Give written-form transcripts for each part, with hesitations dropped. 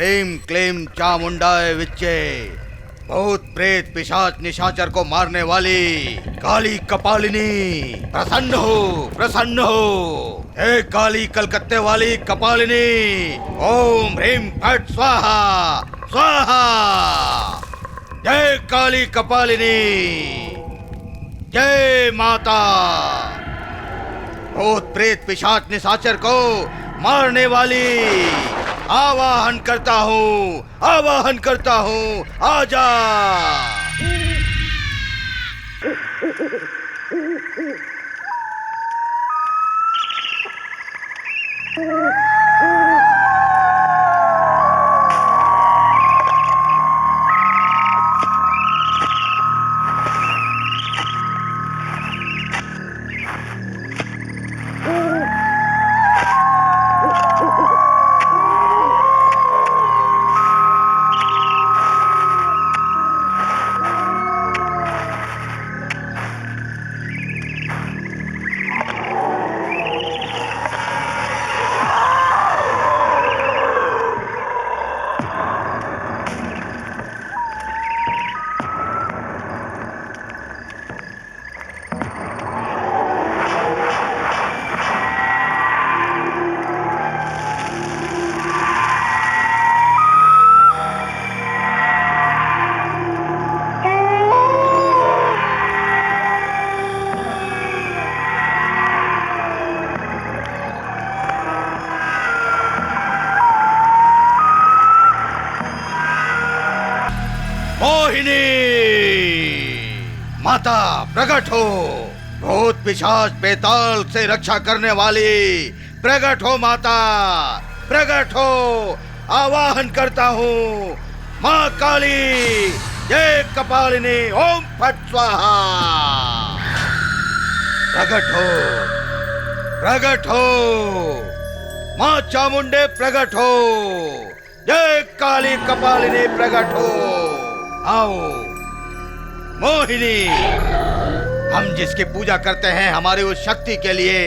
ह्रीं क्लीं चामुंडाय विच्चे, भूत प्रेत पिशाच निशाचर को मारने वाली काली कपालिनी, प्रसन्न हो, प्रसन्न हो। हे काली कलकत्ते वाली कपालिनी, ओम ह्रीं फट स्वाहा स्वाहा। जय काली कपालिनी, जय माता। भूत प्रेत पिशाच निशाचर को मारने वाली आवाहन करता हूँ, आवाहन करता हूँ, आजा। मोहिनी माता प्रकट हो, भूत पिशाच बेताल से रक्षा करने वाली प्रकट हो माता, प्रकट हो। आवाहन करता हूँ माँ काली, जय कपालिनी, ओम फट स्वाहा। प्रकट हो, प्रकट हो माँ चामुंडे, प्रकट हो। जय काली कपालिनी, प्रकट हो। आओ मोहिनी, हम जिसकी पूजा करते हैं हमारी उस शक्ति के लिए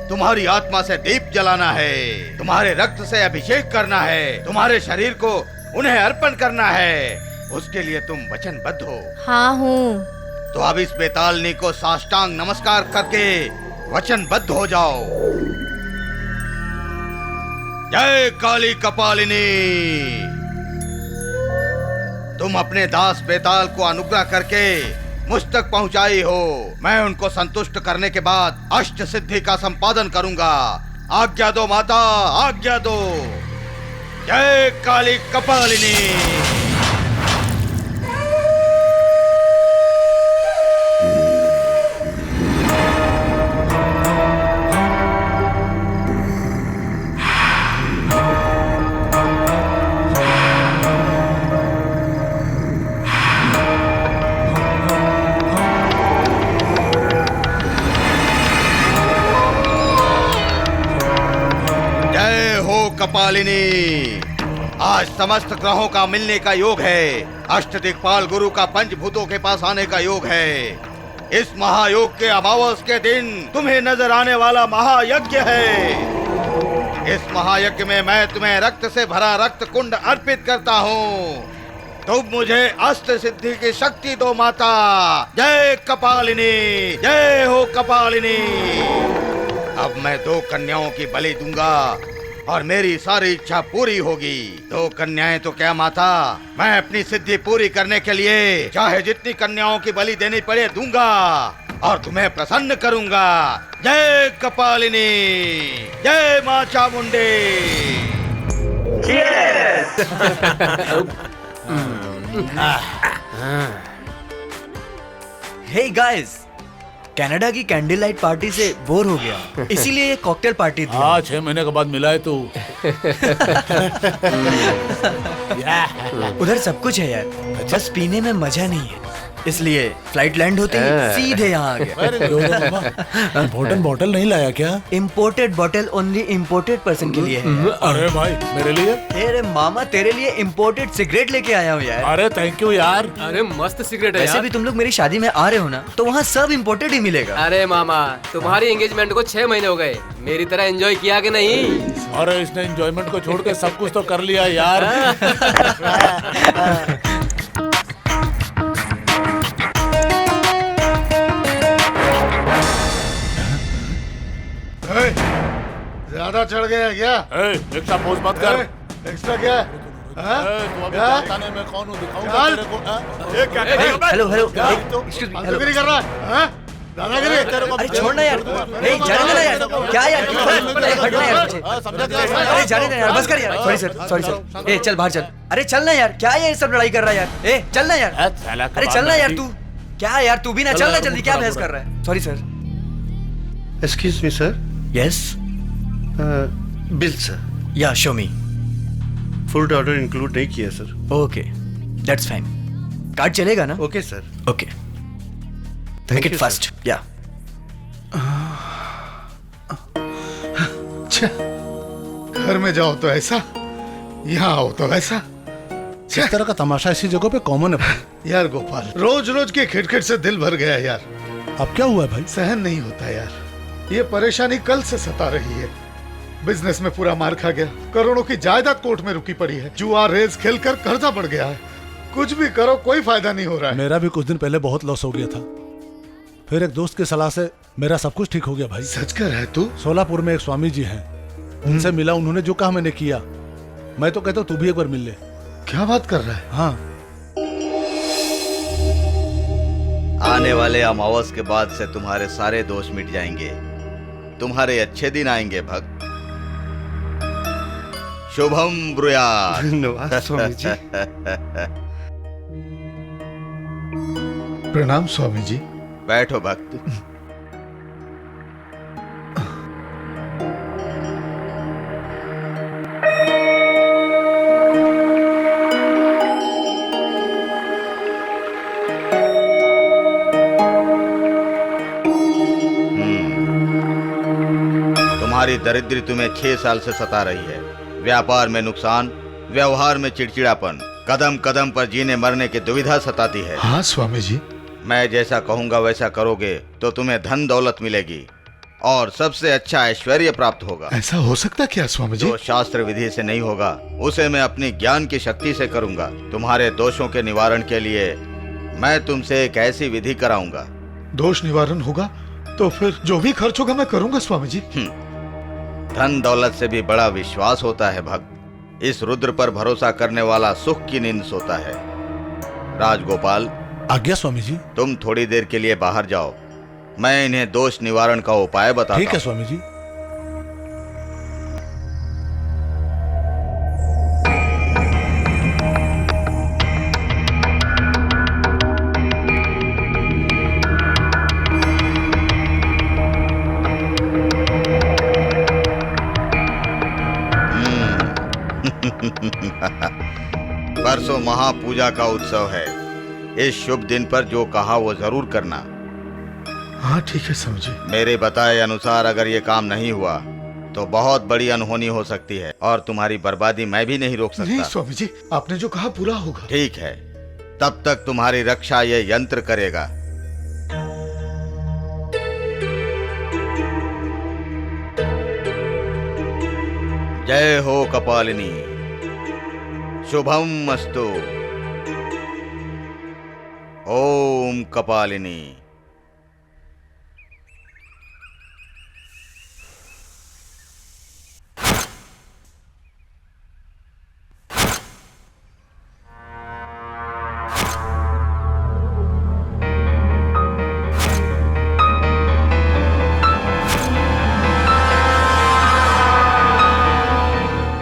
तुम्हारी आत्मा से दीप जलाना है, तुम्हारे रक्त से अभिषेक करना है, तुम्हारे शरीर को उन्हें अर्पण करना है। उसके लिए तुम वचनबद्ध हो? हाँ हूँ। तो अब इस बेतालनी को साष्टांग नमस्कार करके वचनबद्ध हो जाओ। जय काली कपालिनी, तुम अपने दास बेताल को अनुग्रह करके मुझ तक पहुंचाई हो। मैं उनको संतुष्ट करने के बाद अष्ट सिद्धि का संपादन करूंगा। आज्ञा दो माता, आज्ञा दो। जय काली कपालिनी। कपालिनी, आज समस्त ग्रहों का मिलने का योग है। अष्ट दिक्पाल गुरु का पंचभूतों के पास आने का योग है। इस महायोग के अमावस के दिन तुम्हें नजर आने वाला महायज्ञ है। इस महायज्ञ में मैं तुम्हें रक्त से भरा रक्त कुंड अर्पित करता हूँ। तुम मुझे अष्ट सिद्धि की शक्ति दो माता। जय कपालिनी, जय हो कपालिनी। अब मैं 2 कन्याओं की बलि दूंगा और मेरी सारी इच्छा पूरी होगी। 2 कन्याएं तो क्या माता, मैं अपनी सिद्धि पूरी करने के लिए चाहे जितनी कन्याओं की बलि देनी पड़े दूंगा और तुम्हें प्रसन्न करूंगा। जय कपालिनी, जय माँ चामुंडे। हे गाइस, कनाडा की कैंडल लाइट पार्टी से बोर हो गया, इसीलिए ये कॉकटेल पार्टी दी। 6 महीने के बाद मिला है तू। उधर सब कुछ है यार, बस पीने में मजा नहीं है। इसलिए फ्लाइट लैंड होते ही सीधे यहाँ आ गया। इम्पोर्टेंट बॉटल नहीं लाया क्या? Imported bottle only imported person के लिए है। अरे भाई मेरे लिए? अरे मामा तेरे लिए इम्पोर्टेड सिगरेट लेके आया हूँ यार। अरे थैंक यू यार। अरे मस्त सिगरेट है वैसे यार। भी तुम लोग मेरी शादी में आ रहे हो ना, तो वहाँ सब इम्पोर्टेड ही मिलेगा। अरे मामा तुम्हारी एंगेजमेंट को 6 महीने हो गए, मेरी तरह एंजॉय किया कि नहीं? अरे इसने एंजॉयमेंट को छोड़ के सब कुछ तो कर लिया यार। ज्यादा चढ़ गया क्या? रिक्शा पोज मत कर। एक्स्ट्रा क्या? तू अभी जानता नहीं मैं कौन हूँ, दिखाऊंगा तेरे को। हेलो हेलो दादागिरी कर रहा है? दादागिरी? अरे छोड़ना यार, नहीं जाने देना यार। क्या यार, हटना यार पीछे। अरे जाने देना यार, बस कर यार। Sorry sir. ए चल बाहर चल। अरे चलना यार, क्या ये सब लड़ाई कर रहा है यार? ए चलना यार। अरे चलना यार तू। क्या यार तू भी ना चलना जल्दी, क्या बहस कर रहा है? Sorry sir. Excuse me sir. Yes bill sir. या show me. Food order include नहीं किया sir. Okay that's fine. Card चलेगा ना? Okay sir. Okay make it fast. या घर में जाओ तो ऐसा, यहाँ आओ तो ऐसा। इस तरह का तमाशा इसी जगह पे कॉमन है भाई। यार गोपाल, रोज रोज के खिटखिट से दिल भर गया यार। अब क्या हुआ है भाई? सहन नहीं होता यार, ये परेशानी कल से सता रही है। बिजनेस में पूरा मार खा गया, करोड़ों की जायदाद कोर्ट में रुकी पड़ी है, जुआ रेस खेलकर कर्जा बढ़ गया है। कुछ भी करो कोई फायदा नहीं हो रहा है। मेरा भी कुछ दिन पहले बहुत लॉस हो गया था, फिर एक दोस्त की सलाह से मेरा सब कुछ ठीक हो गया भाई। सच कर है तू? सोलापुर में एक स्वामी जी हैं, उनसे मिला, उन्होंने जो कहा मैंने किया। मैं तो कहता हूँ तू भी एक बार मिल ले। क्या बात कर रहा है? हाँ। आने वाले अमावस के बाद से तुम्हारे सारे दोष मिट जाएंगे, तुम्हारे अच्छे दिन आएंगे भक्त। शुभम ब्रूयात। धन्यवाद स्वामी जी। प्रणाम स्वामी जी। बैठो भक्त। तुम्हारी दरिद्री तुम्हें 6 साल से सता रही है। व्यापार में नुकसान, व्यवहार में चिड़चिड़ापन, कदम कदम पर जीने मरने की दुविधा सताती है। हाँ स्वामी जी। मैं जैसा कहूंगा वैसा करोगे तो तुम्हें धन दौलत मिलेगी और सबसे अच्छा ऐश्वर्य प्राप्त होगा। ऐसा हो सकता क्या स्वामी जी? जो शास्त्र विधि से नहीं होगा उसे मैं अपनी ज्ञान की शक्ति से करूंगा। तुम्हारे दोषों के निवारण के लिए मैं तुमसे एक ऐसी विधि कराऊंगा। दोष निवारण होगा तो फिर जो भी खर्च होगा मैं करूंगा स्वामी जी। धन दौलत से भी बड़ा विश्वास होता है भक्त। इस रुद्र पर भरोसा करने वाला सुख की नींद सोता है। राजगोपाल, आज्ञा स्वामी जी। तुम थोड़ी देर के लिए बाहर जाओ, मैं इन्हें दोष निवारण का उपाय बताता हूं। ठीक है स्वामी जी। परसों महापूजा का उत्सव है। इस शुभ दिन पर जो कहा वो जरूर करना। हाँ ठीक है समझे। मेरे बताए अनुसार अगर ये काम नहीं हुआ तो बहुत बड़ी अनहोनी हो सकती है और तुम्हारी बर्बादी मैं भी नहीं रोक नहीं सकता। स्वामी जी, आपने जो कहा पूरा होगा। ठीक है, तब तक तुम्हारी रक्षा ये यंत्र करेगा। जय हो कपालिनी, शुभम अस्तु। ओम कपालिनी।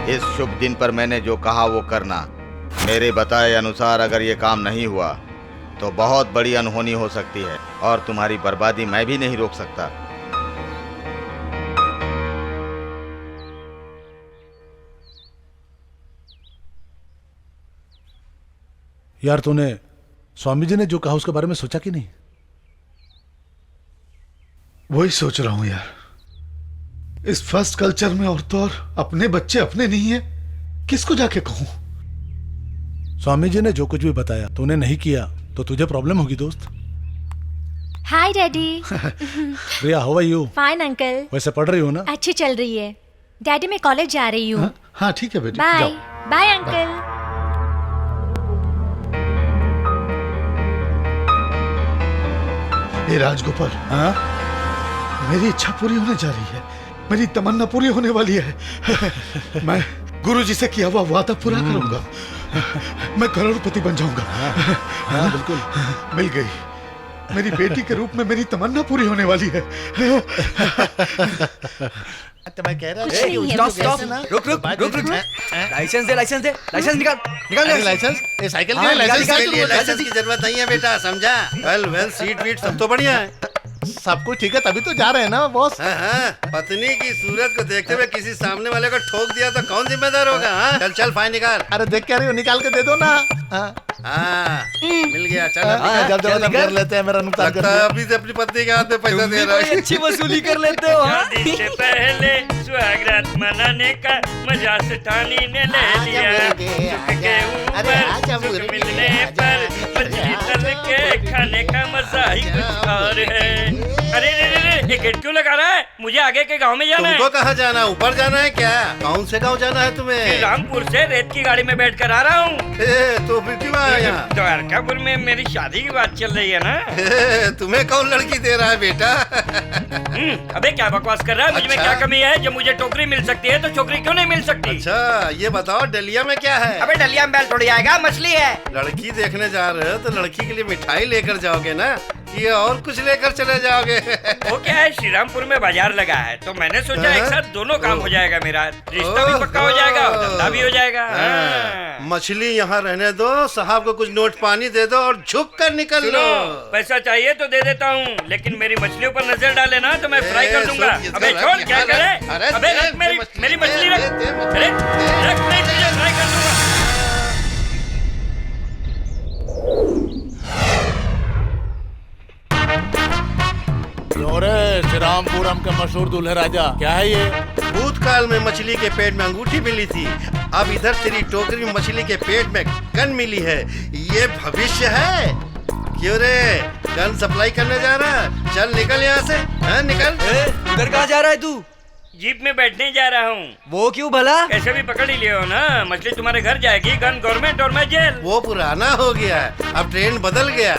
इस शुभ दिन पर मैंने जो कहा वो करना। मेरे बताए अनुसार अगर ये काम नहीं हुआ तो बहुत बड़ी अनहोनी हो सकती है और तुम्हारी बर्बादी मैं भी नहीं रोक सकता। यार तूने स्वामी जी ने जो कहा उसके बारे में सोचा कि नहीं? वही सोच रहा हूं यार। इस फर्स्ट कल्चर में और तो और अपने बच्चे अपने नहीं है, किसको जाके कहूं? स्वामी जी ने जो कुछ भी बताया तूने नहीं किया तो तुझे प्रॉब्लम होगी दोस्त। Hi daddy. Priya, how are you? Fine uncle. वैसे पढ़ रही हो ना? अच्छी चल रही है डैडी, मैं कॉलेज जा रही हूँ। हाँ ठीक है बेटी, बाय जाओ। Bye uncle. हे राजगोपाल, हाँ? मेरी इच्छा पूरी होने जा रही है, मेरी तमन्ना पूरी होने वाली है। मैं गुरुजी से किया हुआ वादा पूरा करूंगा, मैं करोड़पति बन जाऊंगा। हाँ, बिल्कुल। मिल गई, मेरी बेटी के रूप में मेरी तमन्ना पूरी होने वाली है। कुछ नहीं है, स्टॉप स्टॉप, रुक रुक रुक रुक। लाइसेंस दे, लाइसेंस दे, लाइसेंस निकाल निकाल लाइसेंस? ये साइकिल हाँ, के लाइसेंस निकाल, के लिए निकाल, लाइसेंस की जरूरत नहीं है बेटा, समझा? वेल वेल, सीट वीट सब तो बढ़िया है। सब कुछ ठीक है तभी तो जा रहे हैं ना बॉस। हाँ हाँ, पत्नी की सूरत को देखते हुए किसी सामने वाले को ठोक दिया तो कौन जिम्मेदार होगा? हाँ चल चल, फाइन निकाल। अरे देख क्या रही हो, निकाल के दे दो ना। हाँ मिल गया, चल अब हाँ, निकाल, जब चल कर लेते हैं, मेरा नुकसान कर लगता है दिया। अभी से अपनी पत्नी के हाथ में पैसा तुम दे भी रहा कोई है। अच्छी वसूली कर लेते हो। हाँ? शादी से पहले सुहागरात मनाने का मजा सेठानी ने ले लिया। सुख के ऊपर सुख मिलने पर मछली तल के खाने का मजा ही कुछ और है। अरे रे रे रे, ये गेट क्यों लगा रहा है? मुझे आगे के गांव में जाना है। तुमको कहाँ जाना है? ऊपर जाना है क्या? कौन से गाँव जाना है तुम्हें? रामपुर से रेत की गाड़ी में बैठ कर आ रहा हूँ। तो फिर क्यों आया यहाँ? द्वारकापुर में मेरी शादी की बात चल रही है ना। तुम्हें कौन लड़की दे रहा है बेटा? अबे क्या बकवास कर रहा है? मुझ में अच्छा। क्या कमी है? जब मुझे टोकरी मिल सकती है तो छोकरी क्यों नहीं मिल सकती? अच्छा ये बताओ, डलिया में क्या है? अबे डलिया में बैल थोड़ी आएगा, मछली है। लड़की देखने जा रहे हो तो लड़की के लिए मिठाई लेकर जाओगे ना, कि और कुछ लेकर चले जाओगे? वो क्या है, श्रीरामपुर में बाजार लगा है तो मैंने सोचा एक साथ दोनों काम हो जाएगा, मेरा रिश्ता भी पक्का हो जाएगा और धंधा भी हो जाएगा। हाँ। मछली यहाँ रहने दो, साहब को कुछ नोट पानी दे दो और झुक कर निकल लो। पैसा चाहिए तो दे देता हूँ, लेकिन मेरी मछलियों पर नजर डाले ना तो मैं फ्राई कर दूंगा। अबे छोड़, क्या करे? अबे रख मेरी मछली रख। अरे रख, नहीं तुझे फ्राई कर दूंगा। श्रीरामपुरम के मशहूर दूल्हे राजा, क्या है ये? भूतकाल में मछली के पेट में अंगूठी मिली थी, अब इधर तेरी टोकरी में मछली के पेट में गन मिली है। ये भविष्य है? क्यों रे, गन सप्लाई करने जा रहा? चल निकल यहाँ से। हाँ निकल। उधर कहाँ जा रहा है तू? जीप में बैठने जा रहा हूँ। वो क्यों भला? कैसे भी पकड़ ही लियो ना, मछली तुम्हारे घर जाएगी, गन गवर्नमेंट और मैं जेल। वो पुराना हो गया है, अब ट्रेंड बदल गया।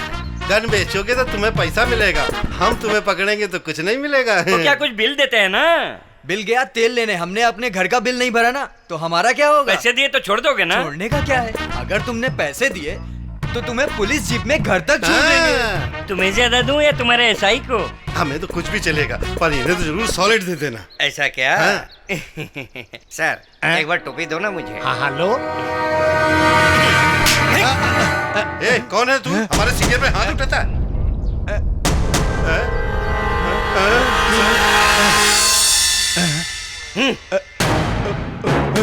गन बेचोगे तो तुम्हें पैसा मिलेगा, हम तुम्हें पकड़ेंगे तो कुछ नहीं मिलेगा। तो क्या कुछ बिल देते हैं ना? बिल गया तेल लेने, हमने अपने घर का बिल नहीं भरा ना, तो हमारा क्या होगा? पैसे दिए तो छोड़ दोगे ना? छोड़ने का क्या है, अगर तुमने पैसे दिए तो तुम्हें पुलिस जीप में घर तक छोड़ देंगे। तुम्हें ज्यादा दूं या तुम्हारे एसआई को? हमें तो कुछ भी चलेगा, पर इन्हें तो जरूर सॉलिड दे देना। ऐसा क्या? हाँ। सर एक बार टोपी दो ना मुझे। हाँ लो। ए, कौन है तू? हमारे सीनियर पे हाथ उठाता है?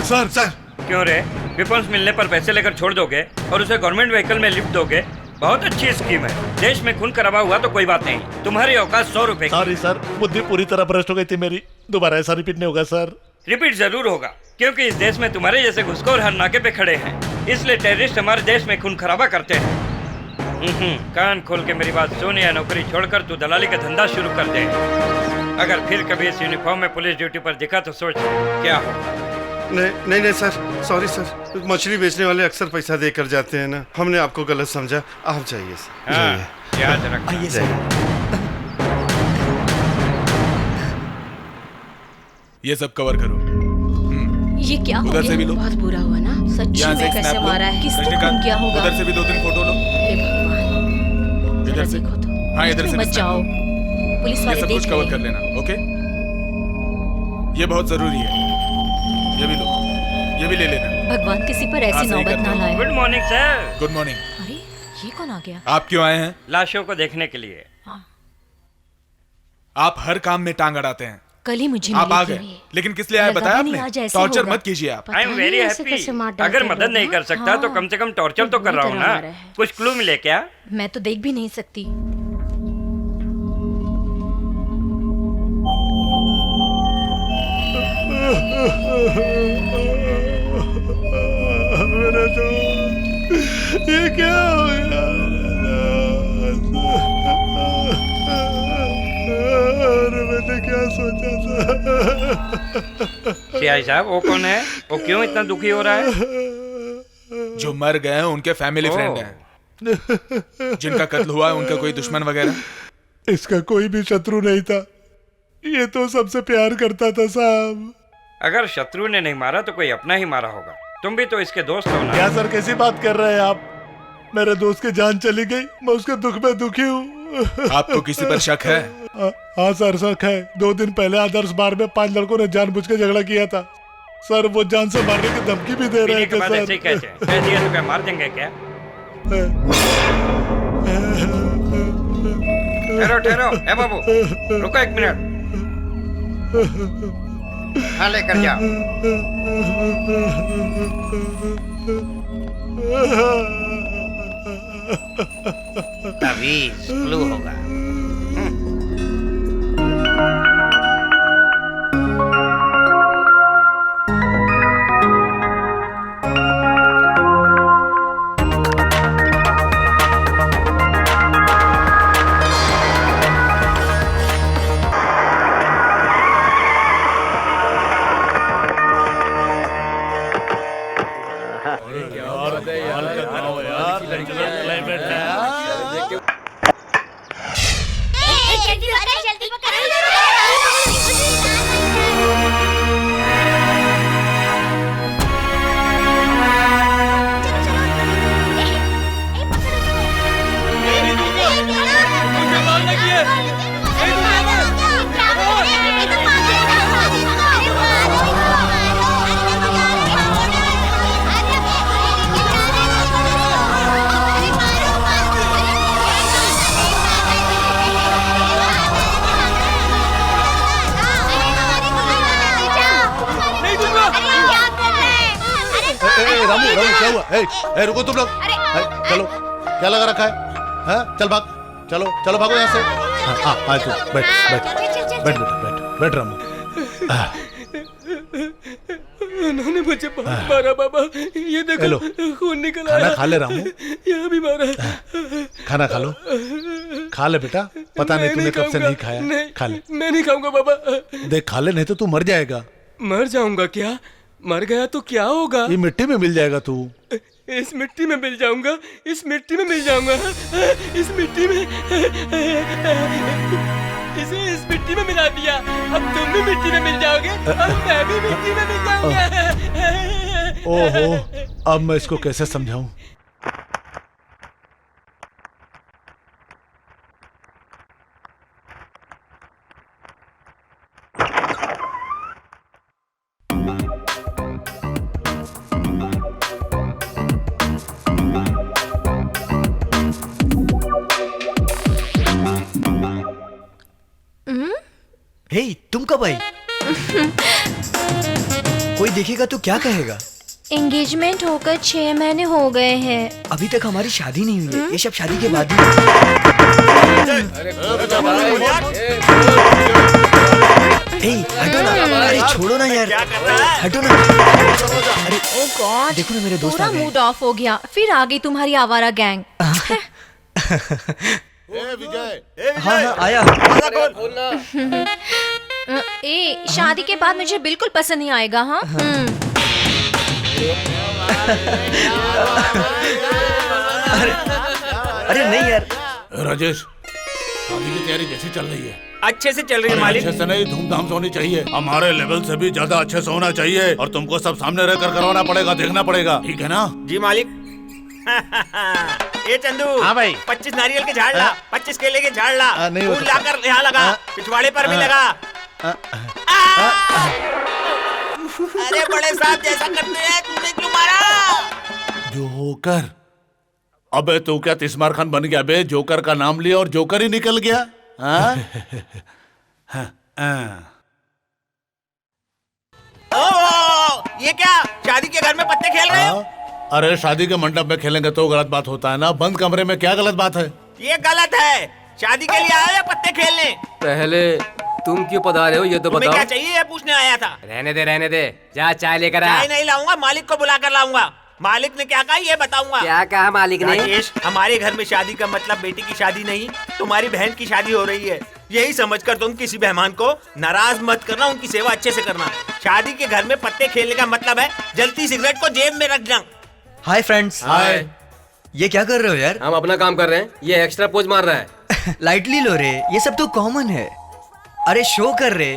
सर सर, क्यों रे, वेपन्स मिलने पर पैसे लेकर छोड़ दोगे और उसे गवर्नमेंट व्हीकल में लिफ्ट दोगे? बहुत अच्छी स्कीम है। देश में खून खराबा हुआ तो कोई बात नहीं, तुम्हारी औकात 100 रुपए की। सॉरी सर, बुद्धि पूरी तरह भ्रष्ट हो गई थी मेरी, दोबारा ऐसा रिपीट नहीं होगा सर। रिपीट जरूर होगा, क्योंकि इस देश में तुम्हारे जैसे घुसखोर हर नाके पे खड़े हैं, इसलिए टेररिस्ट हमारे देश में खून खराबा करते हैं। कान खोल के मेरी बात सुन, या नौकरी छोड़कर तू दलाली का धंधा शुरू कर दे। अगर फिर कभी इस यूनिफॉर्म में पुलिस ड्यूटी पर दिखा तो सोच क्या होगा। नहीं नहीं सर, सॉरी सर, मछली बेचने वाले अक्सर पैसा देकर जाते हैं ना, हमने आपको गलत समझा। आप जाइए सर, हाँ, याद रखना। आइए सर। ये सब कवर करो। ये क्या हो उधर गया? से भी लो। बहुत बुरा हुआ ना, सच्ची यहाँ से में एक कैसे स्नैप लो। मारा है, किसको कृष्णिका, खून किया होगा? उधर से भी 2-3 फोटो लो। हे भगवान, इधर जरा से। देखो तो। हाँ, इधर से मत स्नैप जाओ, पुलिस ये वाले सब देख कुछ कवर लेंगे। कर लेना, ओके? ये बहुत जरूरी है, ये भी लो, ये भी ले लेना। भगवान किसी पर ऐसी हाँ, सही नौबत करते ना हो। लाए। Good morning sir. Good morning. अरे ये कौन आ गया? आप क्यों आए हैं? लाशों को देखने के लिए। हाँ। आप हर काम में टांग अड़ाते हैं, कल ही मुझे आप मिली आ थी गए, ये। लेकिन किस लिए आए लगा बताया भी नहीं आपने? आज ऐसे टॉर्चर होगा। मत कीजिए आप। पता आई एम नहीं वेरी ऐसे कैसे मार हैप्पी। डालते अगर लोग, मदद नहीं हाँ? कर सकता तो हाँ। कम से कम टॉर्चर तो कर बुरी रहा हूँ तरह ना। मारा है। कुछ क्लू मिले क्या? मैं तो देख भी नहीं सकती। मेरा दोस्त, ये क्या हो गया? अरे मैंने क्या सोचा था? सीआई साहब वो कौन है? वो क्यों इतना दुखी हो रहा है? जो मर गए हैं उनके फैमिली ओह। फ्रेंड हैं। जिनका कत्ल हुआ है उनका कोई दुश्मन वगैरह? इसका कोई भी शत्रु नहीं था, ये तो सबसे प्यार करता था साहब। अगर शत्रु ने नहीं मारा तो कोई अपना ही मारा होगा। तुम भी तो इसके दोस्त हो ना। क्या सर कैसी बात कर रहे हैं आप? मेरे दोस्त की जान चली गई, मैं उसके दुख में दुखी हूँ। आपको किसी पर शक है? हाँ सर शक है। 2 दिन पहले आदर्श बार में 5 लड़कों ने जानबूझ के झगड़ा किया था सर। वो जान से मारने की धमकी भी दे रहे पीने के थे बाद ऐसे ही सर। कहते हैं। कह दिया तो क्या मार देंगे क्या? ठहरो ठहरो, ए बाबू रुको 1 मिनट। हाँ लेकर जाओ। तवीज क्लू होगा। रामू रामू क्या हुआ? ए, रुको तुम लोग। चलो क्या लगा रखा है? हाँ? चल भाग, चलो चलो भागो यहाँ से। हाँ हाँ तू बैठ बैठ बैठ बेटा बैठ रामू। उन्होंने मुझे मारा बाबा, ये देखो खून निकल आया। खाना खा ले रामू, यहाँ भी मारा। खाना खा लो, खा ले बेटा। पता नहीं तूने कब से नहीं खाया। खा ले। मैं नहीं खाऊंगा बाबा। देख खा ले, नहीं तो तू मर जाएगा। मर जाऊंगा क्या? मर गया तो क्या होगा? ये मिट्टी में मिल जाएगा तू। इस मिट्टी में मिल जाऊंगा, इस मिट्टी में मिल जाऊंगा, इस मिट्टी में। इसे इस मिट्टी में मिला दिया, अब तुम भी मिट्टी में मिल जाओगे और मैं भी मिट्टी में मिल जाऊंगा। ओहो, अब मैं इसको कैसे समझाऊं? हे तुम कब आई? कोई देखेगा तो क्या कहेगा? एंगेजमेंट होकर 6 महीने हो गए हैं। अभी तक हमारी शादी नहीं हुई है। ये सब शादी के बाद ही। हटो ना, अरे छोड़ो ना यार, हटो ना। अरे ओ गॉड, देखो ना मेरे दोस्त आ पूरा गए। मूड ऑफ हो गया। फिर आ गई तुम्हारी आवारा गैंग। हाँ हाँ आया। ए, शादी के बाद मुझे बिल्कुल पसंद नहीं आएगा। हाँ अरे नहीं यार। राजेश, शादी की तैयारी कैसी चल रही है? अच्छे से चल रही है मालिक। अच्छे से नहीं, धूमधाम से होनी चाहिए। हमारे लेवल से भी ज्यादा अच्छे से होना चाहिए और तुमको सब सामने रहकर करवाना पड़ेगा, देखना पड़ेगा, ठीक है ना? जी मालिक। ए चंदू, हाँ भाई। 25 नारियल के झाड़ ला, 25 केले के झाड़ ला, नहीं हो फूल सकता। लाकर यहाँ लगा, पिछवाड़े पर भी लगा। अरे बड़े साहब जैसा करते हैं, तूने क्यों मारा? जोकर। अबे तू क्या तिस्मार खान बन गया बे? जोकर का नाम लिया और जोकर ही निकल गया। हाँ? ये क्या शादी के घर में पत्ते खेल रहे हो? अरे शादी के मंडप में खेलेंगे तो गलत बात होता है ना, बंद कमरे में क्या गलत बात है? ये गलत है। शादी के लिए आया या पत्ते खेलने? पहले तुम क्यों पधारे हो ये तो तुम्हें बताओ। क्या चाहिए ये पूछने आया था। रहने दे, जा चाय लेकर आ। चाय नहीं लाऊंगा, मालिक को बुला कर लाऊंगा। मालिक ने क्या कहा ये बताऊंगा। क्या कहा मालिक ने? राजेश, हमारे घर में शादी का मतलब बेटी की शादी नहीं, तुम्हारी बहन की शादी हो रही है। यही समझकर तुम किसी मेहमान को नाराज मत करना, उनकी सेवा अच्छे से करना। शादी के घर में पत्ते खेलने का मतलब है जलती सिगरेट को जेब में रखना। Hi friends. हाय। ये क्या कर रहे हो यार? हम अपना काम कर रहे हैं, ये एक्स्ट्रा पोज मार रहा है। लाइटली लो रे, ये सब तो कॉमन है। अरे शो कर रहे।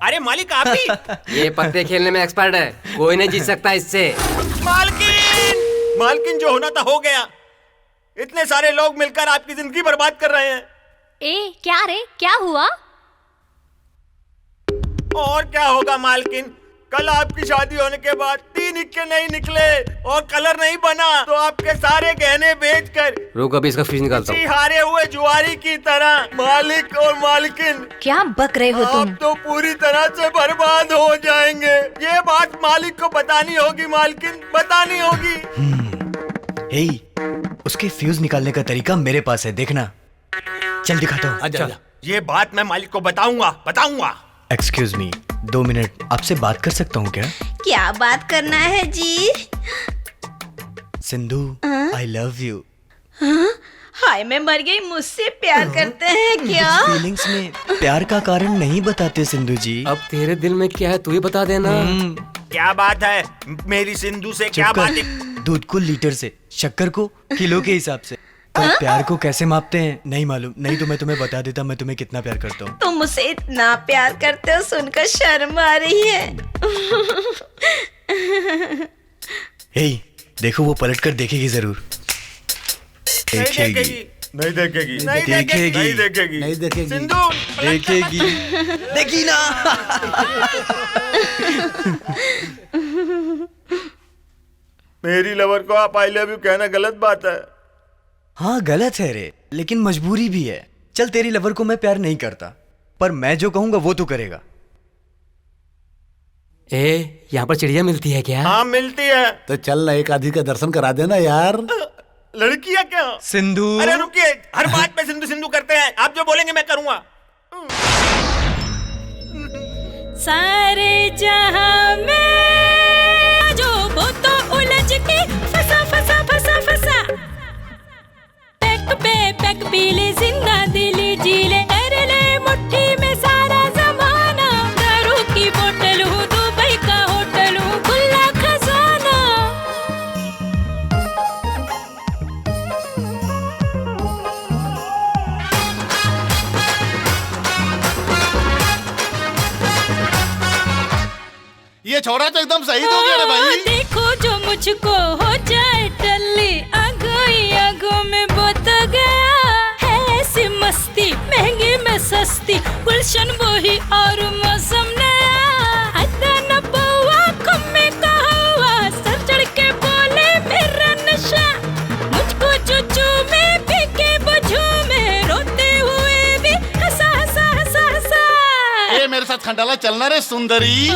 अरे मालिक आप भी। ये पत्ते खेलने में एक्सपर्ट है, कोई नहीं जीत सकता इससे। मालकिन, मालकिन जो होना था हो गया। इतने सारे लोग मिलकर आपकी जिंदगी बर्बाद कर रहे हैं। ए क्या रे, क्या हुआ? और क्या होगा मालकिन, कल आपकी शादी होने के बाद 3 इक्के नहीं निकले और कलर नहीं बना तो आपके सारे गहने बेचकर रुक अभी इसका फीस निकालता हूँ। हारे हुए जुआरी की तरह मालिक और मालकिन क्या बक रहे हो तुम? आप तो पूरी तरह से बर्बाद हो जाएंगे। ये बात मालिक को बतानी होगी मालकिन, बतानी होगी। हे, उसके फ्यूज निकालने का तरीका मेरे पास है, देखना। चल दिखाता हूँ। आजा। ये बात मैं मालिक को बताऊंगा। एक्सक्यूज मी, 2 मिनट आपसे बात कर सकता हूँ क्या? क्या बात करना है जी? Sindhu, I love you. हाय मैं मर गई, मुझसे प्यार करते हैं क्या? फीलिंग्स में प्यार का कारण नहीं बताते सिंधु जी। अब तेरे दिल में क्या है तू ही बता देना। क्या बात है मेरी सिंधु से? क्या बात है? दूध को लीटर से, शक्कर को किलो के हिसाब से। तो प्यार को कैसे मापते हैं नहीं मालूम, नहीं तो मैं तुम्हें बता देता मैं तुम्हें कितना प्यार करता हूँ। तुम मुझसे इतना प्यार करते हो सुनकर शर्म आ रही है। हे, देखो वो पलट कर देखेगी जरूर। नहीं देखेगी। नहीं देखेगी। सिंधु देखेगी। देखी ना। मेरी लवर को आप आई लव यू कहना गलत बात है। हाँ गलत है रे, लेकिन मजबूरी भी है। चल तेरी लवर को मैं प्यार नहीं करता, पर मैं जो कहूंगा वो तू करेगा। यहाँ पर चिड़िया मिलती है क्या? हाँ मिलती है। तो चल ना एक आधी का दर्शन करा देना यार। लड़कियां क्या? सिंधु। अरे रुकिए, हर बात पे सिंधु सिंधु करते हैं। आप जो बोलेंगे मैं करूंगा। सारे जहां में जो वो तो उलझ के फंसा फंसा फंसा फंसा। पैक पीले जिंदा दिली जीले कर ले मुट्ठी में सारा जमाना। दारू की बोतल हूँ, दुबई का होटल हूँ, खुला खजाना। ये छोरा तो एकदम सही हो गया रे भाई। देखो जो मुझको हो जाए टल्ली, आगों में बोत गया है ऐसी मस्ती। महंगी में सस्ती, गुलशन वही और मौसम नया। अदा न पौआ कम्मे का हुआ, सर चढ़ के बोले मेरा नशा। मुझको चुचू में पीके बुझू में, रोते हुए भी हंसा हंसा हंसा हंसा। ये मेरे साथ खंडाला चलना रे सुंदरी।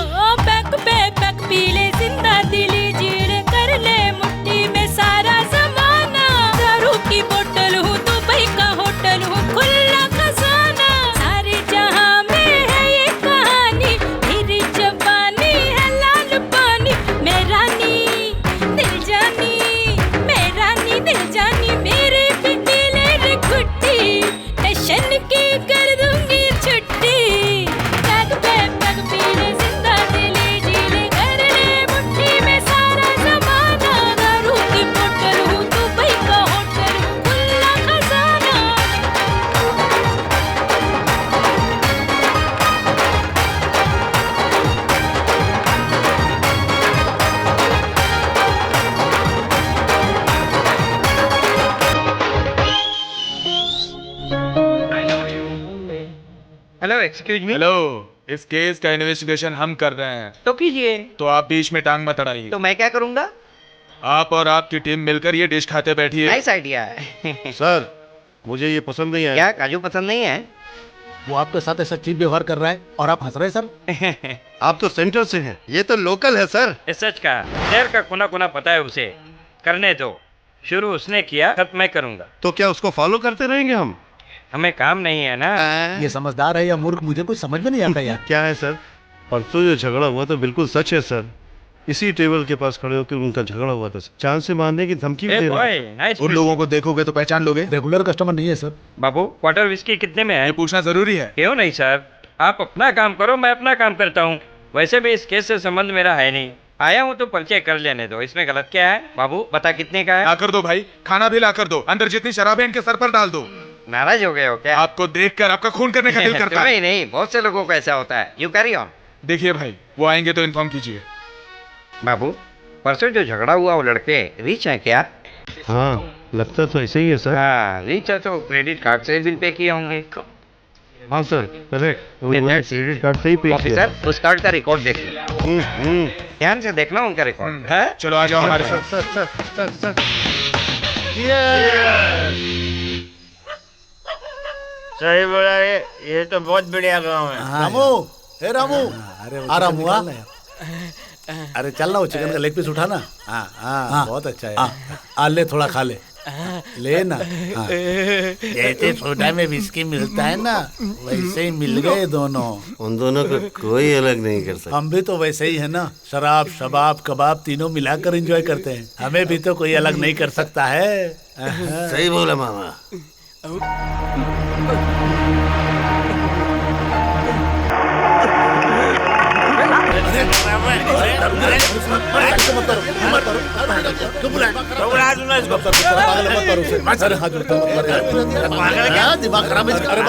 पैक पीले जिंदा दिली जीड़ कर ले मुट्ठी में सारा जमाना। दारू की बोतल हूँ, दुबई का होटल हूँ, खुला खजाना। सारे जहां में है ये कहानी, मेरी जवानी है लाल पानी। मैं रानी दिल जानी, मैं रानी दिल जानी। मेरे भी पीले रे कुट्टी, टेंशन की कर दूंगी छुट्टी। पैक पीले जिंदा दिली जीले कर ले मुट्ठी में सारा जमाना। दारू की बोतल हूँ, दुबई का होटल हूँ, खुला खजाना। Hello excuse me. हेलो, इस केस का इन्वेस्टिगेशन हम कर रहे हैं, तो कीजिए। तो आप बीच में टांग मत अड़ाइए। तो मैं क्या करूंगा? आप और आपकी टीम मिलकर ये डिश खाते बैठिए। नाइस आइडिया है। सर मुझे ये पसंद नहीं है। क्या काजू पसंद नहीं है? वो आपके साथ ऐसा चीप व्यवहार कर रहा है और आप हंस रहे हैं सर। आप तो सेंटर से हैं, ये तो लोकल है सर। सच का शेर का कोना कोना पता है उसे, करने दो। शुरू उसने किया, खत्म मैं करूंगा। तो क्या उसको फॉलो करते रहेंगे हम? हमें काम नहीं है ना। ये समझदार है या मूर्ख मुझे कुछ समझ में नहीं आता यार। क्या है सर? परसों जो झगड़ा हुआ तो बिल्कुल सच है सर। इसी टेबल के पास खड़े होकर उनका झगड़ा हुआ था। चांद से मारने की धमकी भी दे रहा है। उन लोगों को देखोगे तो पहचान लोगे। रेगुलर कस्टमर नहीं है सर। बाबू क्वार्टर विस्की कितने में है? ये पूछना जरूरी है। क्यों नहीं सर, आप अपना काम करो, मैं अपना काम करता हूँ। वैसे भी इस केस से संबंध मेरा है नहीं, आया हूँ तो परिचय कर लेने दो, इसमें गलत क्या है? बाबू बता कितने का है? ला कर दो भाई, खाना भी ला कर दो, अंदर जितनी शराब है इनके सर पर डाल दो। नाराज हो गए हो क्या? आपको देखकर आपका खून करने का दिल करता है। नहीं, बहुत से लोगों को ऐसा होता है। You carry on. देखिए भाई, वो आएंगे तो इन्फॉर्म कीजिए। बाबू परसों जो झगड़ा हुआ वो लड़के रिच हैं क्या? हाँ, लगता तो ऐसे ही है सर। हाँ रिच है तो क्रेडिट कार्ड से बिल पे किए होंगे। हाँ सर, करेक्ट। क्रेडिट कार्ड से ही पे किया। ऑफिसर उस कार्ड का रिकॉर्ड देखिए, ध्यान से देखना उनका रिकॉर्ड है। चलो आ जाओ हमारे साथ। सर सही बोला, ये तो बहुत बढ़िया गाँव है। रामू, हे रामू, आ रामू आ। अरे चल ना, वो चिकन का लेग पीस उठा ना। हाँ, बहुत अच्छा है। आ ले, थोड़ा खा ले, ले ना। जैसे सोडा में विस्की मिलता है ना, वैसे ही मिल गए दोनों। उन दोनों को कोई अलग नहीं कर सकता। हम भी तो वैसे ही है ना, शराब शबाब कबाब तीनों मिलाकर एंजॉय करते हैं। हमें भी तो कोई अलग नहीं कर सकता है। सही बोला मामा। दिमाग खराब है। अरे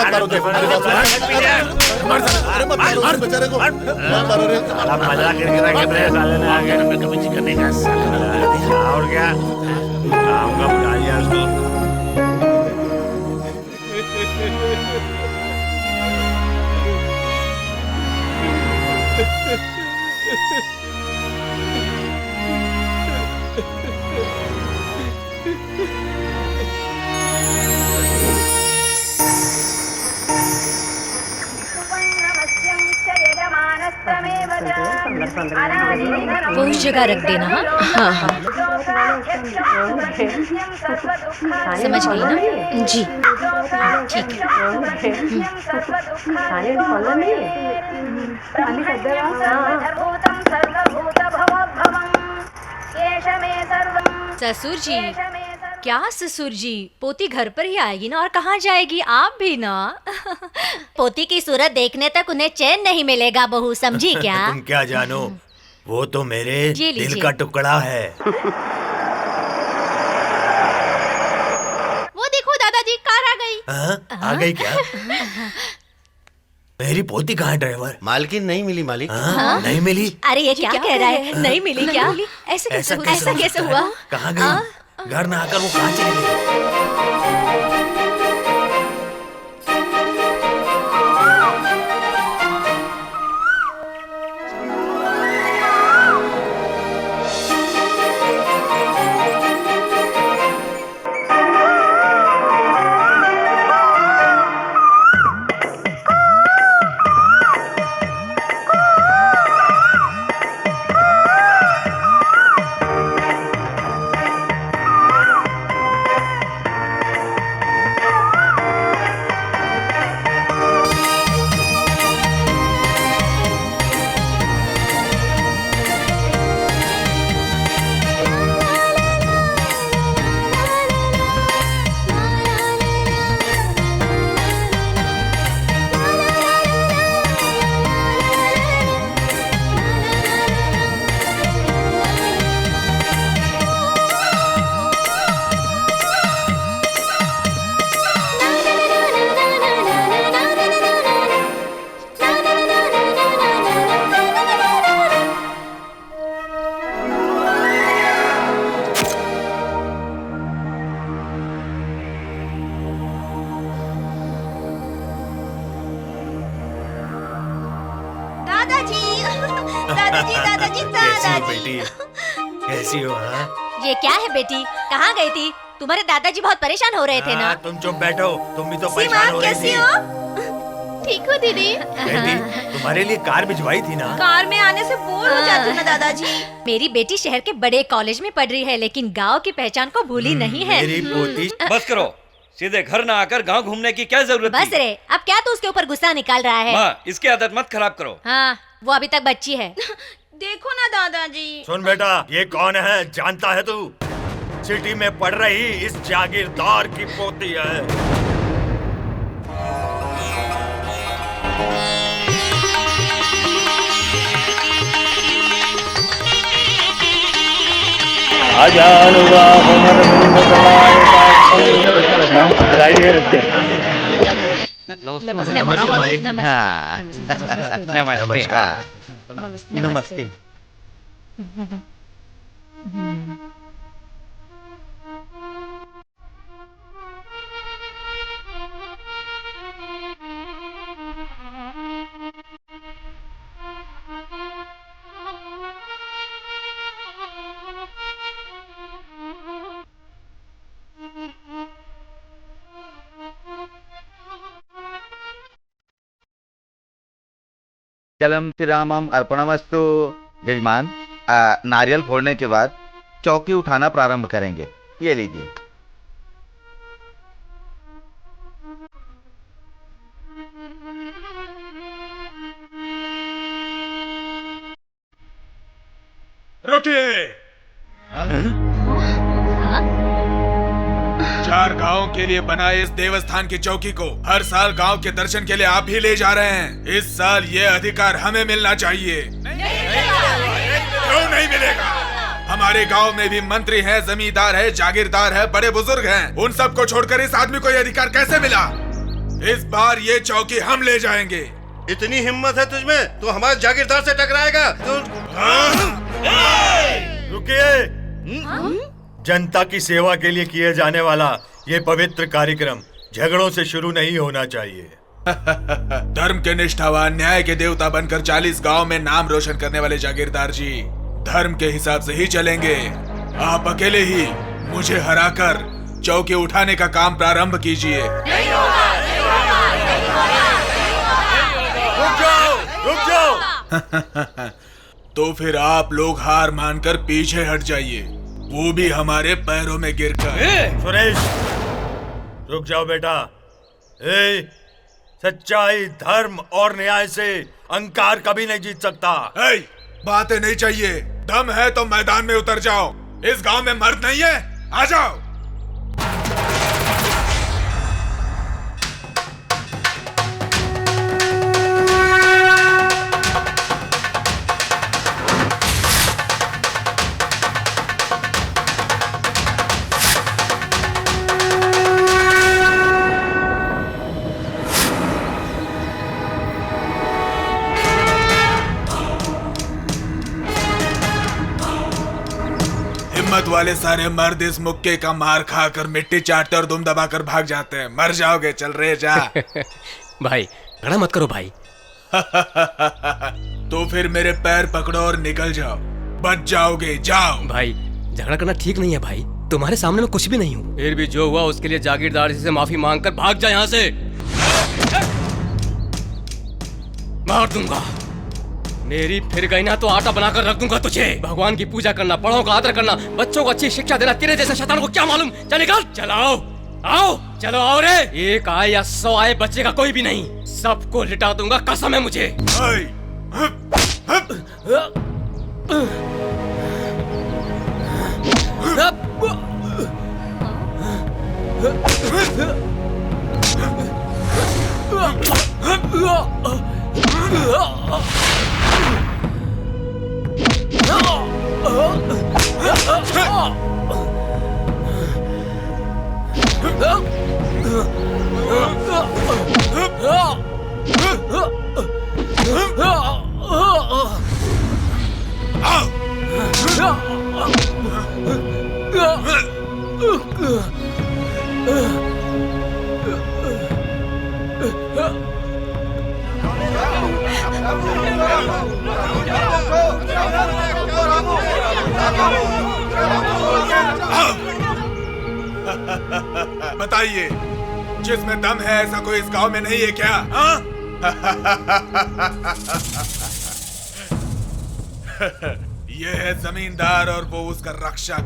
मत मारो, बेचारे को मत मारो रे। मजाक करके साले ने आगे कभी चिकन नहीं खा। और क्या आऊंगा, बुला लिया उसको। वो उस जगह रख देना। हाँ हाँ समझ गई ना जी। ठीक है। ससुर जी, क्या ससुर जी, पोती घर पर ही आएगी ना, और कहाँ जाएगी? आप भी ना। पोती की सूरत देखने तक उन्हें चैन नहीं मिलेगा बहू, समझी क्या? तुम क्या जानो, वो तो मेरे दिल का टुकड़ा है। वो देखो दादाजी, कार आ गई। आ गई क्या? मेरी पोती कहाँ है ड्राइवर? मालकिन नहीं मिली मालिक। नहीं मिली? अरे ये क्या कह रहा है? नहीं मिली क्या? ऐसा कैसे हुआ? कहाँ गई? घर ना आकर वो कहाँ चली गई? कैसी हो? हाँ ये क्या है बेटी, कहाँ गई थी? तुम्हारे दादाजी बहुत परेशान हो रहे थे ना। तुम चुप बैठो, तुम भी तो परेशान हो रही थी। ठीक हो दीदी? बेटी तुम्हारे लिए कार भिजवाई थी ना? कार में आने से बोर हो जाती हूँ ना दादाजी। मेरी बेटी शहर के बड़े कॉलेज में पढ़ रही है, लेकिन गांव की पहचान को भूली नहीं है। मेरी पोती। बस करो, सीधे घर ना आकर गांव घूमने की क्या जरूरत बस थी? रे, अब क्या तू उसके ऊपर गुस्सा निकाल रहा है? माँ, इसकी आदत मत खराब करो। हाँ, वो अभी तक बच्ची है। देखो ना दादाजी। सुन बेटा, ये कौन है जानता है तू? सिटी में पढ़ रही इस जागीरदार की पोती है। नमस्ते। चलम श्रीरामम अर्पणमस्तु। यजमान, नारियल फोड़ने के बाद चौकी उठाना प्रारंभ करेंगे। ये लीजिए। रुकिए। 4 गांव के लिए बनाए इस देवस्थान की चौकी को हर साल गांव के दर्शन के लिए आप ही ले जा रहे हैं। इस साल ये अधिकार हमें मिलना चाहिए। क्यों नहीं मिलेगा? हमारे गांव में भी मंत्री हैं, जमींदार है, जागीरदार है, बड़े बुजुर्ग हैं। उन सबको छोड़कर इस आदमी को ये अधिकार कैसे मिला? इस बार ये चौकी हम ले जाएंगे। इतनी हिम्मत है तुझमें? तू हमारे जागीरदार से टकराएगा? रुकिए। जनता की सेवा के लिए किए जाने वाला ये पवित्र कार्यक्रम झगड़ों से शुरू नहीं होना चाहिए। धर्म के निष्ठावान, न्याय के देवता बनकर 40 गांव में नाम रोशन करने वाले जागीरदार जी धर्म के हिसाब से ही चलेंगे। आप अकेले ही मुझे हराकर चौकी उठाने का काम प्रारंभ कीजिए। रुक जाओ। तो फिर आप लोग हार मानकर पीछे हट जाइए, वो भी हमारे पैरों में गिरकर। सुरेश, रुक जाओ बेटा। सच्चाई, धर्म और न्याय से अहंकार कभी नहीं जीत सकता। बातें नहीं चाहिए, दम है तो मैदान में उतर जाओ। इस गांव में मर्द नहीं है, आ जाओ। हिम्मत वाले सारे मर्द इस मुक्के का मार खाकर मिट्टी चाटते और दुम दबाकर भाग जाते हैं। मर जाओगे, चल रहे जा। भाई झगड़ा मत करो भाई। तो फिर मेरे पैर पकड़ो और निकल जाओ, बच जाओगे। जाओ भाई, झगड़ा करना ठीक नहीं है भाई। तुम्हारे सामने मैं कुछ भी नहीं हूँ। फिर भी जो हुआ उसके लिए जागीरदार जी से माफी मांगकर भाग जा यहाँ से। मार दूंगा। मेरी फिर गई ना तो आटा बनाकर रख दूंगा तुझे। भगवान की पूजा करना, बड़ों का आदर करना, बच्चों को अच्छी शिक्षा देना तेरे जैसे शैतान को क्या मालूम। चल निकल, चलाओ, आओ, चलो आओ रे। 1 आए या 100 आए बचेगा कोई भी नहीं। सबको लिटा दूंगा, कसम है मुझे। बताइए, जिसमें दम है ऐसा कोई इस गांव में नहीं है क्या? हाँ? ये है जमींदार और वो उसका रक्षक।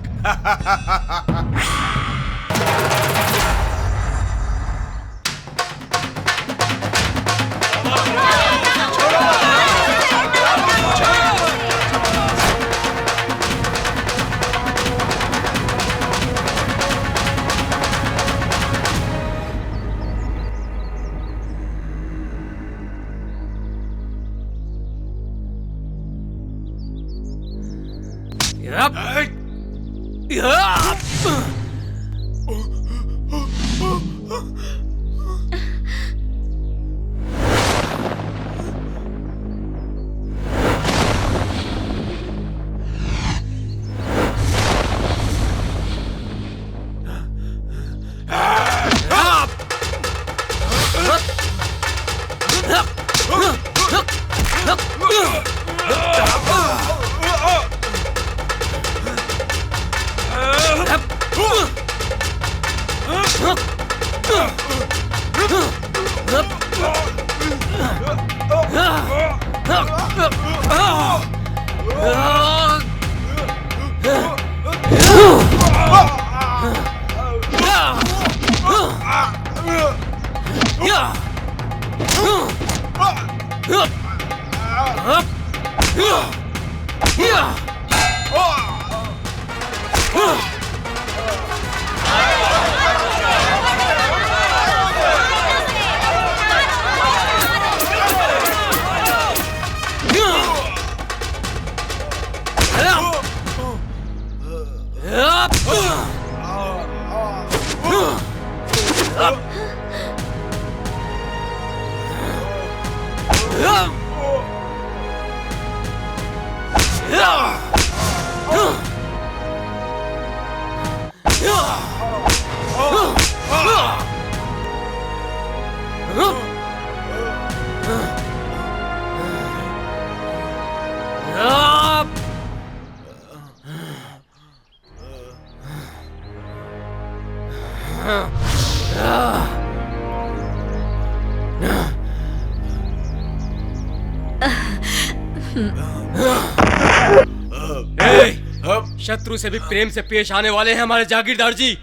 शत्रु से भी प्रेम से पेश आने वाले हैं हमारे जागीरदार जी।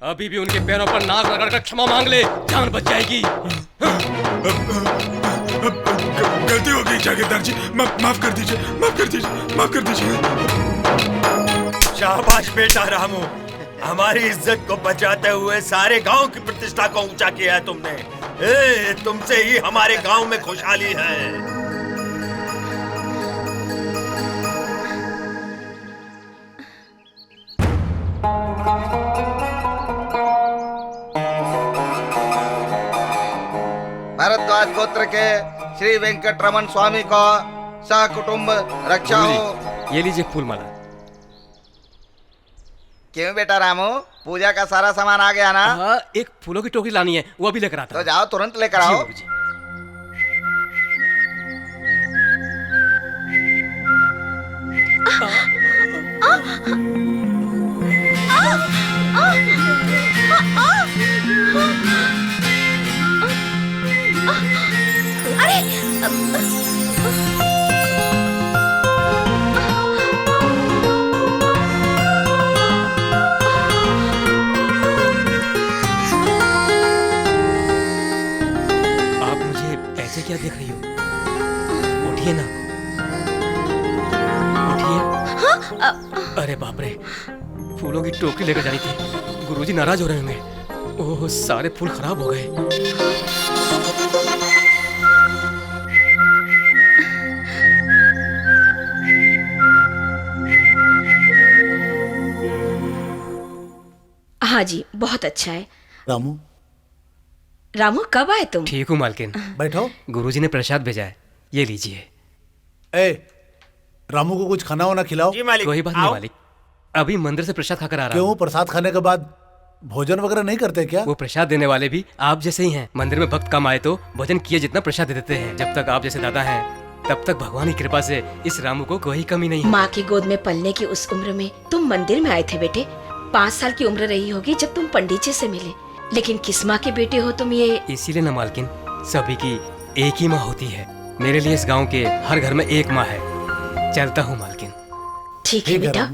अभी भी उनके पैरों पर नाक रगड़कर क्षमा मांग ले, जान बच जाएगी। गलती हो गई जागीरदार जी, माफ कर दीजिए, माफ कर दीजिए, माफ कर दीजिए। शाबाश बेटा रामू, हमारी इज्जत को बचाते हुए सारे गांव की प्रतिष्ठा को ऊंचा किया है तुमने। तुमसे ही हमारे गांव में खुशहाली है। भारद्वाज गोत्र के श्री वेंकटरमण स्वामी को सकुटुंब रक्षा हो। ये लीजिए फूल माला। क्यों बेटा रामू, पूजा का सारा सामान आ गया ना? हाँ, एक फूलों की टोकरी लानी है, वो अभी लेकर आता। तो जाओ तुरंत लेकर आओ। क्या देख रही हो? उठिए ना, उठिए। अरे बाप रे, फूलों की टोकरी लेकर जानी थी। गुरुजी नाराज हो रहे होंगे। ओह, सारे फूल खराब हो गए। हाँ जी, बहुत अच्छा है। रामू, रामू कब आए तुम? ठीक हूँ मालकिन। बैठो। गुरुजी ने प्रसाद भेजा है, ये लीजिए। रामू को कुछ खाना वाना खिलाओ। जी मालिक। कोई बात नहीं मालिक, अभी मंदिर से प्रसाद खाकर आ रहा हूँ। क्यों, प्रसाद खाने के बाद भोजन वगैरह नहीं करते क्या? वो प्रसाद देने वाले भी आप जैसे ही हैं। मंदिर में भक्त कम आए तो भोजन किए जितना प्रसाद दे देते हैं। जब तक आप जैसे दादा हैं, तब तक भगवान की कृपा से इस रामू को कोई कमी नहीं है। माँ की गोद में पलने की उस उम्र में तुम मंदिर में आए थे बेटे। 5 साल की उम्र रही होगी जब तुम पंडित जी से मिले। लेकिन किस माँ के बेटे हो तुम ये? इसीलिए न मालकिन, सभी की एक ही माँ होती है। मेरे लिए इस गांव के हर घर में एक माँ है। चलता हूँ मालकिन। ठीक है बेटा।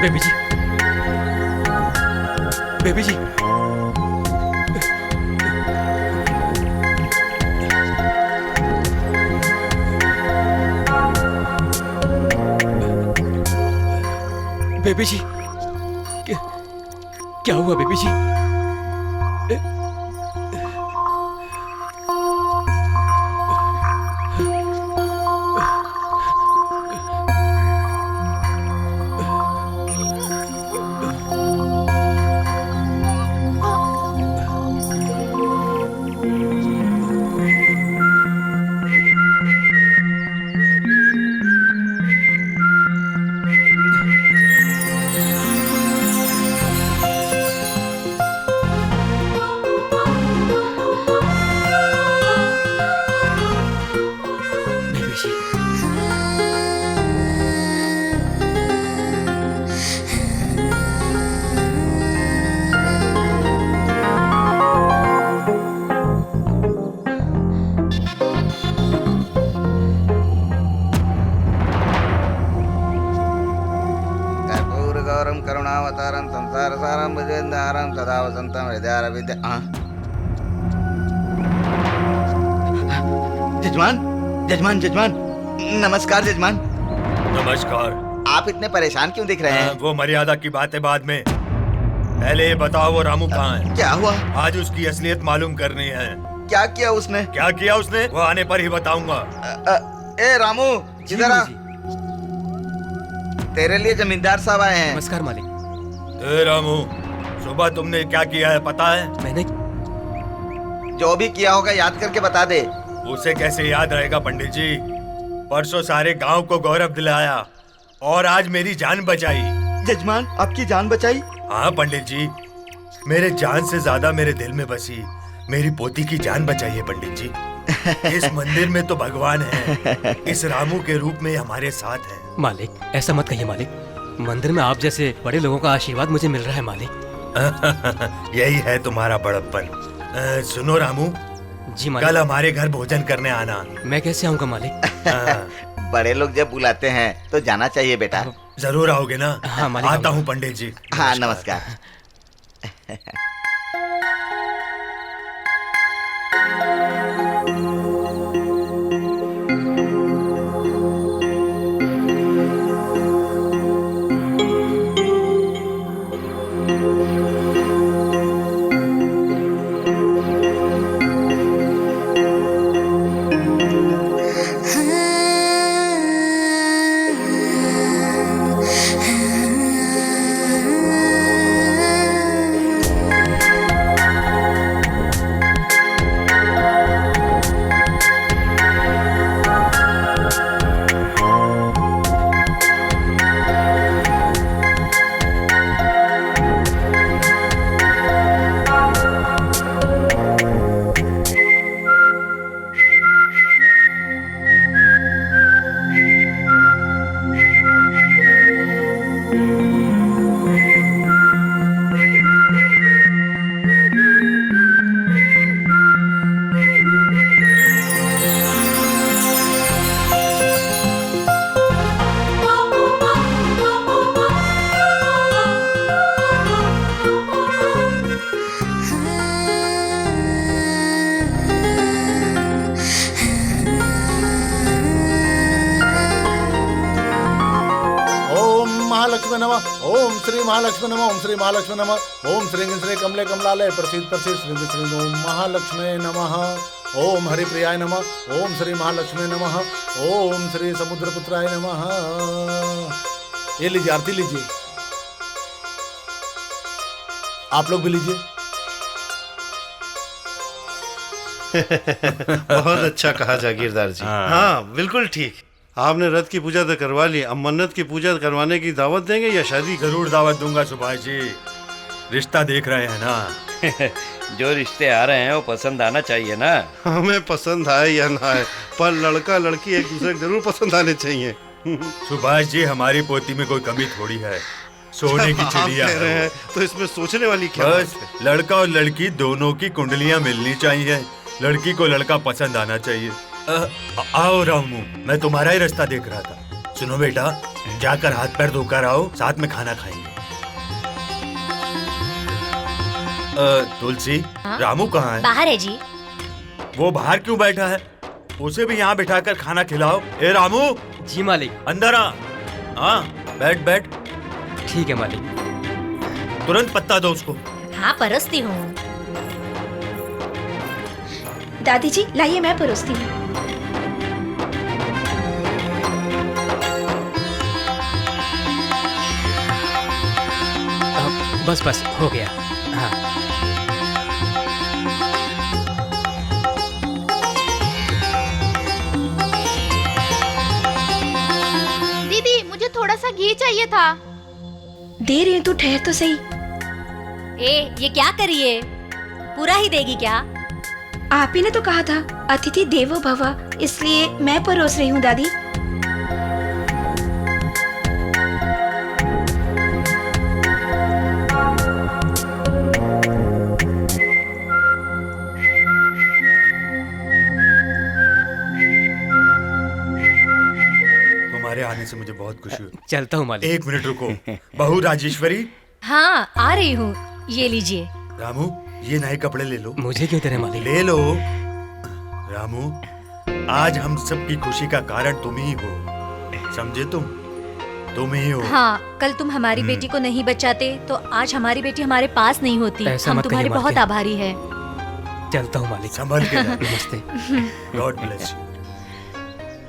बेबी जी, बेबी जी, बेबी जी, क्या हुआ बेबी जी? करुणावतारम संसार सारम भुजगेन्द्रहारम सदा वसंतम हृदय विद्या। जजमान, जजमान, जजमान, नमस्कार जजमान। नमस्कार। आप इतने परेशान क्यों दिख रहे हैं? वो मर्यादा की बातें बाद में, पहले ये बताओ वो रामू कहाँ है? क्या हुआ? आज उसकी असलियत मालूम करनी है। क्या किया उसने? क्या किया उसने वो आने पर ही बताऊंगा। ए रामू, इधर आ। तेरे लिए जमींदार साहब आए हैं। नमस्कार मालिक। ए रामू, सुबह तुमने क्या किया है पता है? मैंने जो भी किया होगा याद करके बता दे। उसे कैसे याद रहेगा पंडित जी? परसों सारे गांव को गौरव दिलाया और आज मेरी जान बचाई। जजमान, आपकी जान बचाई? हाँ पंडित जी, मेरे जान से ज्यादा मेरे दिल में बसी मेरी पोती की जान बचाई है पंडित जी। इस मंदिर में तो भगवान है, इस रामू के रूप में हमारे साथ है। मालिक, ऐसा मत कहिए मालिक। मंदिर में आप जैसे बड़े लोगों का आशीर्वाद मुझे मिल रहा है मालिक। यही है तुम्हारा बड़प्पन। सुनो रामू जी मालिक, कल हमारे घर भोजन करने आना। मैं कैसे आऊँगा मालिक? बड़े लोग जब बुलाते हैं तो जाना चाहिए बेटा। जरूर आओगे ना? हाँ मालिक, आता हूँ पंडित जी। हाँ नमस्कार। ओम श्री महालक्ष्मी नमः, ओम श्री महालक्ष्मी नमः, ओम श्री श्री कमले कमलालय प्रसिद्ध प्रसिद्ध श्री श्री ओम महालक्ष्मी नमः, ओम हरिप्रियाय नमः, ओम श्री महालक्ष्मी नमः, ओम श्री समुद्रपुत्राय नमः। ये लीजिए, आरती लीजिए। आप लोग भी लीजिए। बहुत अच्छा कहा जागीरदार जी। हाँ बिल्कुल ठीक। आपने रथ की पूजा तो करवा ली, अब मन्नत की पूजा करवाने की दावत देंगे या शादी? जरूर दावत दूंगा सुभाष जी, रिश्ता देख रहे हैं ना। जो रिश्ते आ रहे हैं वो पसंद आना चाहिए ना। हमें पसंद आए या ना आए, पर लड़का लड़की एक दूसरे को जरूर पसंद आने चाहिए। सुभाष जी, हमारी पोती में कोई कमी थोड़ी है, सोने की चिड़िया है। तो इसमें सोचने वाली क्या बस लड़का और लड़की दोनों की कुंडलियां मिलनी चाहिए, लड़की को लड़का पसंद आना चाहिए। आओ रामू, मैं तुम्हारा ही रास्ता देख रहा था। सुनो बेटा, जाकर हाथ पैर धोकर आओ, साथ में खाना खाएंगे। तुलसी, रामू कहाँ है? बाहर है जी। वो बाहर क्यों बैठा है? उसे भी यहाँ बिठाकर खाना खिलाओ। ए रामू। जी मालिक। अंदर आ। हाँ बैठ बैठ। ठीक है मालिक। तुरंत पत्ता दो उसको। हाँ परोसती हूँ। दादी जी लाइए, मैं परोसती हूँ। बस बस हो गया। हाँ। दीदी मुझे थोड़ा सा घी चाहिए था। दे रही हूँ, तू ठहर तो सही। ये क्या करिए, पूरा ही देगी क्या? आप ही ने तो कहा था अतिथि देवो भव, इसलिए मैं परोस रही हूँ दादी। तुम्हारे आने से मुझे बहुत खुशी हुई। चलता हूँ मालिक। 1 मिनट रुको। बहू राजेश्वरी। हाँ आ रही हूँ, ये लीजिए। रामू, ये नए कपड़े ले लो। मुझे क्यों तेरे मालिक? ले लो। रामू, आज हम सबकी खुशी का कारण तुम ही हो, समझे? तुम ही हो। हाँ, कल तुम हमारी बेटी को नहीं बचाते तो आज हमारी बेटी हमारे पास नहीं होती। हम तुम्हारे बहुत आभारी हैं। चलता हूँ मालिक। संभल के। नमस्ते। God bless you.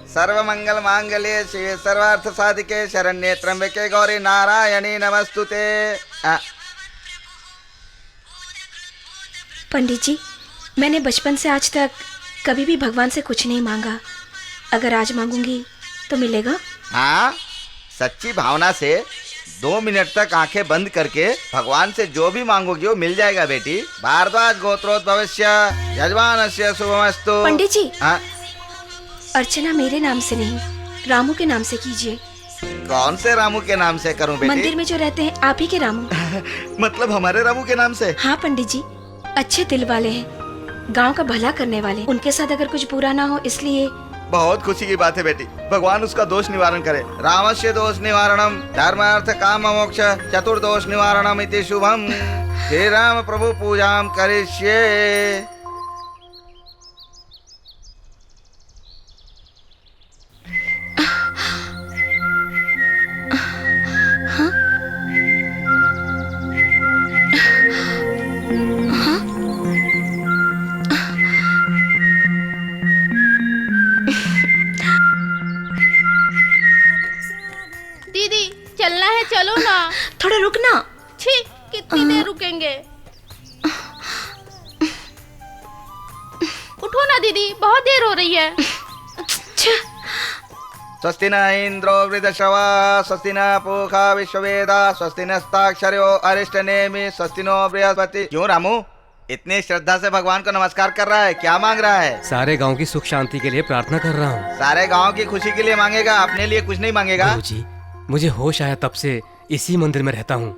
सर्वमंगल मांगल्ये शिवे सर्वार्थ साधिके शरण्ये त्र्यंबके गौरी नारायणी नमस्तुते। पंडित जी, मैंने बचपन से आज तक कभी भी भगवान से कुछ नहीं मांगा, अगर आज मांगूंगी तो मिलेगा? हाँ, सच्ची भावना से 2 मिनट तक आंखें बंद करके भगवान से जो भी मांगोगी वो मिल जाएगा बेटी। भारद्वाज गोत्रोद्भवस्य यजमानस्य शुभमस्तु। पंडित जी, अर्चना मेरे नाम से नहीं, रामू के नाम से कीजिए। कौन से रामू के नाम से करूं बेटी? मंदिर में जो रहते हैं आप ही के रामू। मतलब हमारे रामू के नाम से? हाँ पंडित जी, अच्छे दिल वाले हैं, गांव का भला करने वाले। उनके साथ अगर कुछ बुरा ना हो इसलिए। बहुत खुशी की बात है बेटी, भगवान उसका दोष निवारण करे। रामस्य दोष निवारणम धर्मार्थ काम मोक्ष चतुर्दोष निवारणम इति शुभम। श्री राम प्रभु पूजाम करिष्ये। दीदी चलना है, चलो ना। थोड़ा रुकना। छी, कितनी देर रुकेंगे? उठो ना दीदी, बहुत देर हो रही है। स्वस्ति न इंद्रो वृद्धश्रवा स्वस्ति न पूषा विश्ववेदा स्वस्ति नस्ताक्षर्यो अरिष्टनेमि स्वस्ति नो बृहस्पति। क्यों रामू इतनी श्रद्धा से भगवान को नमस्कार कर रहा है, क्या मांग रहा है? सारे गांव की सुख शांति के लिए प्रार्थना कर रहा हूँ। सारे गांव की खुशी के लिए मांगेगा, अपने लिए कुछ नहीं मांगेगा? गुरुजी, मुझे होश आया तब से इसी मंदिर में रहता हूँ।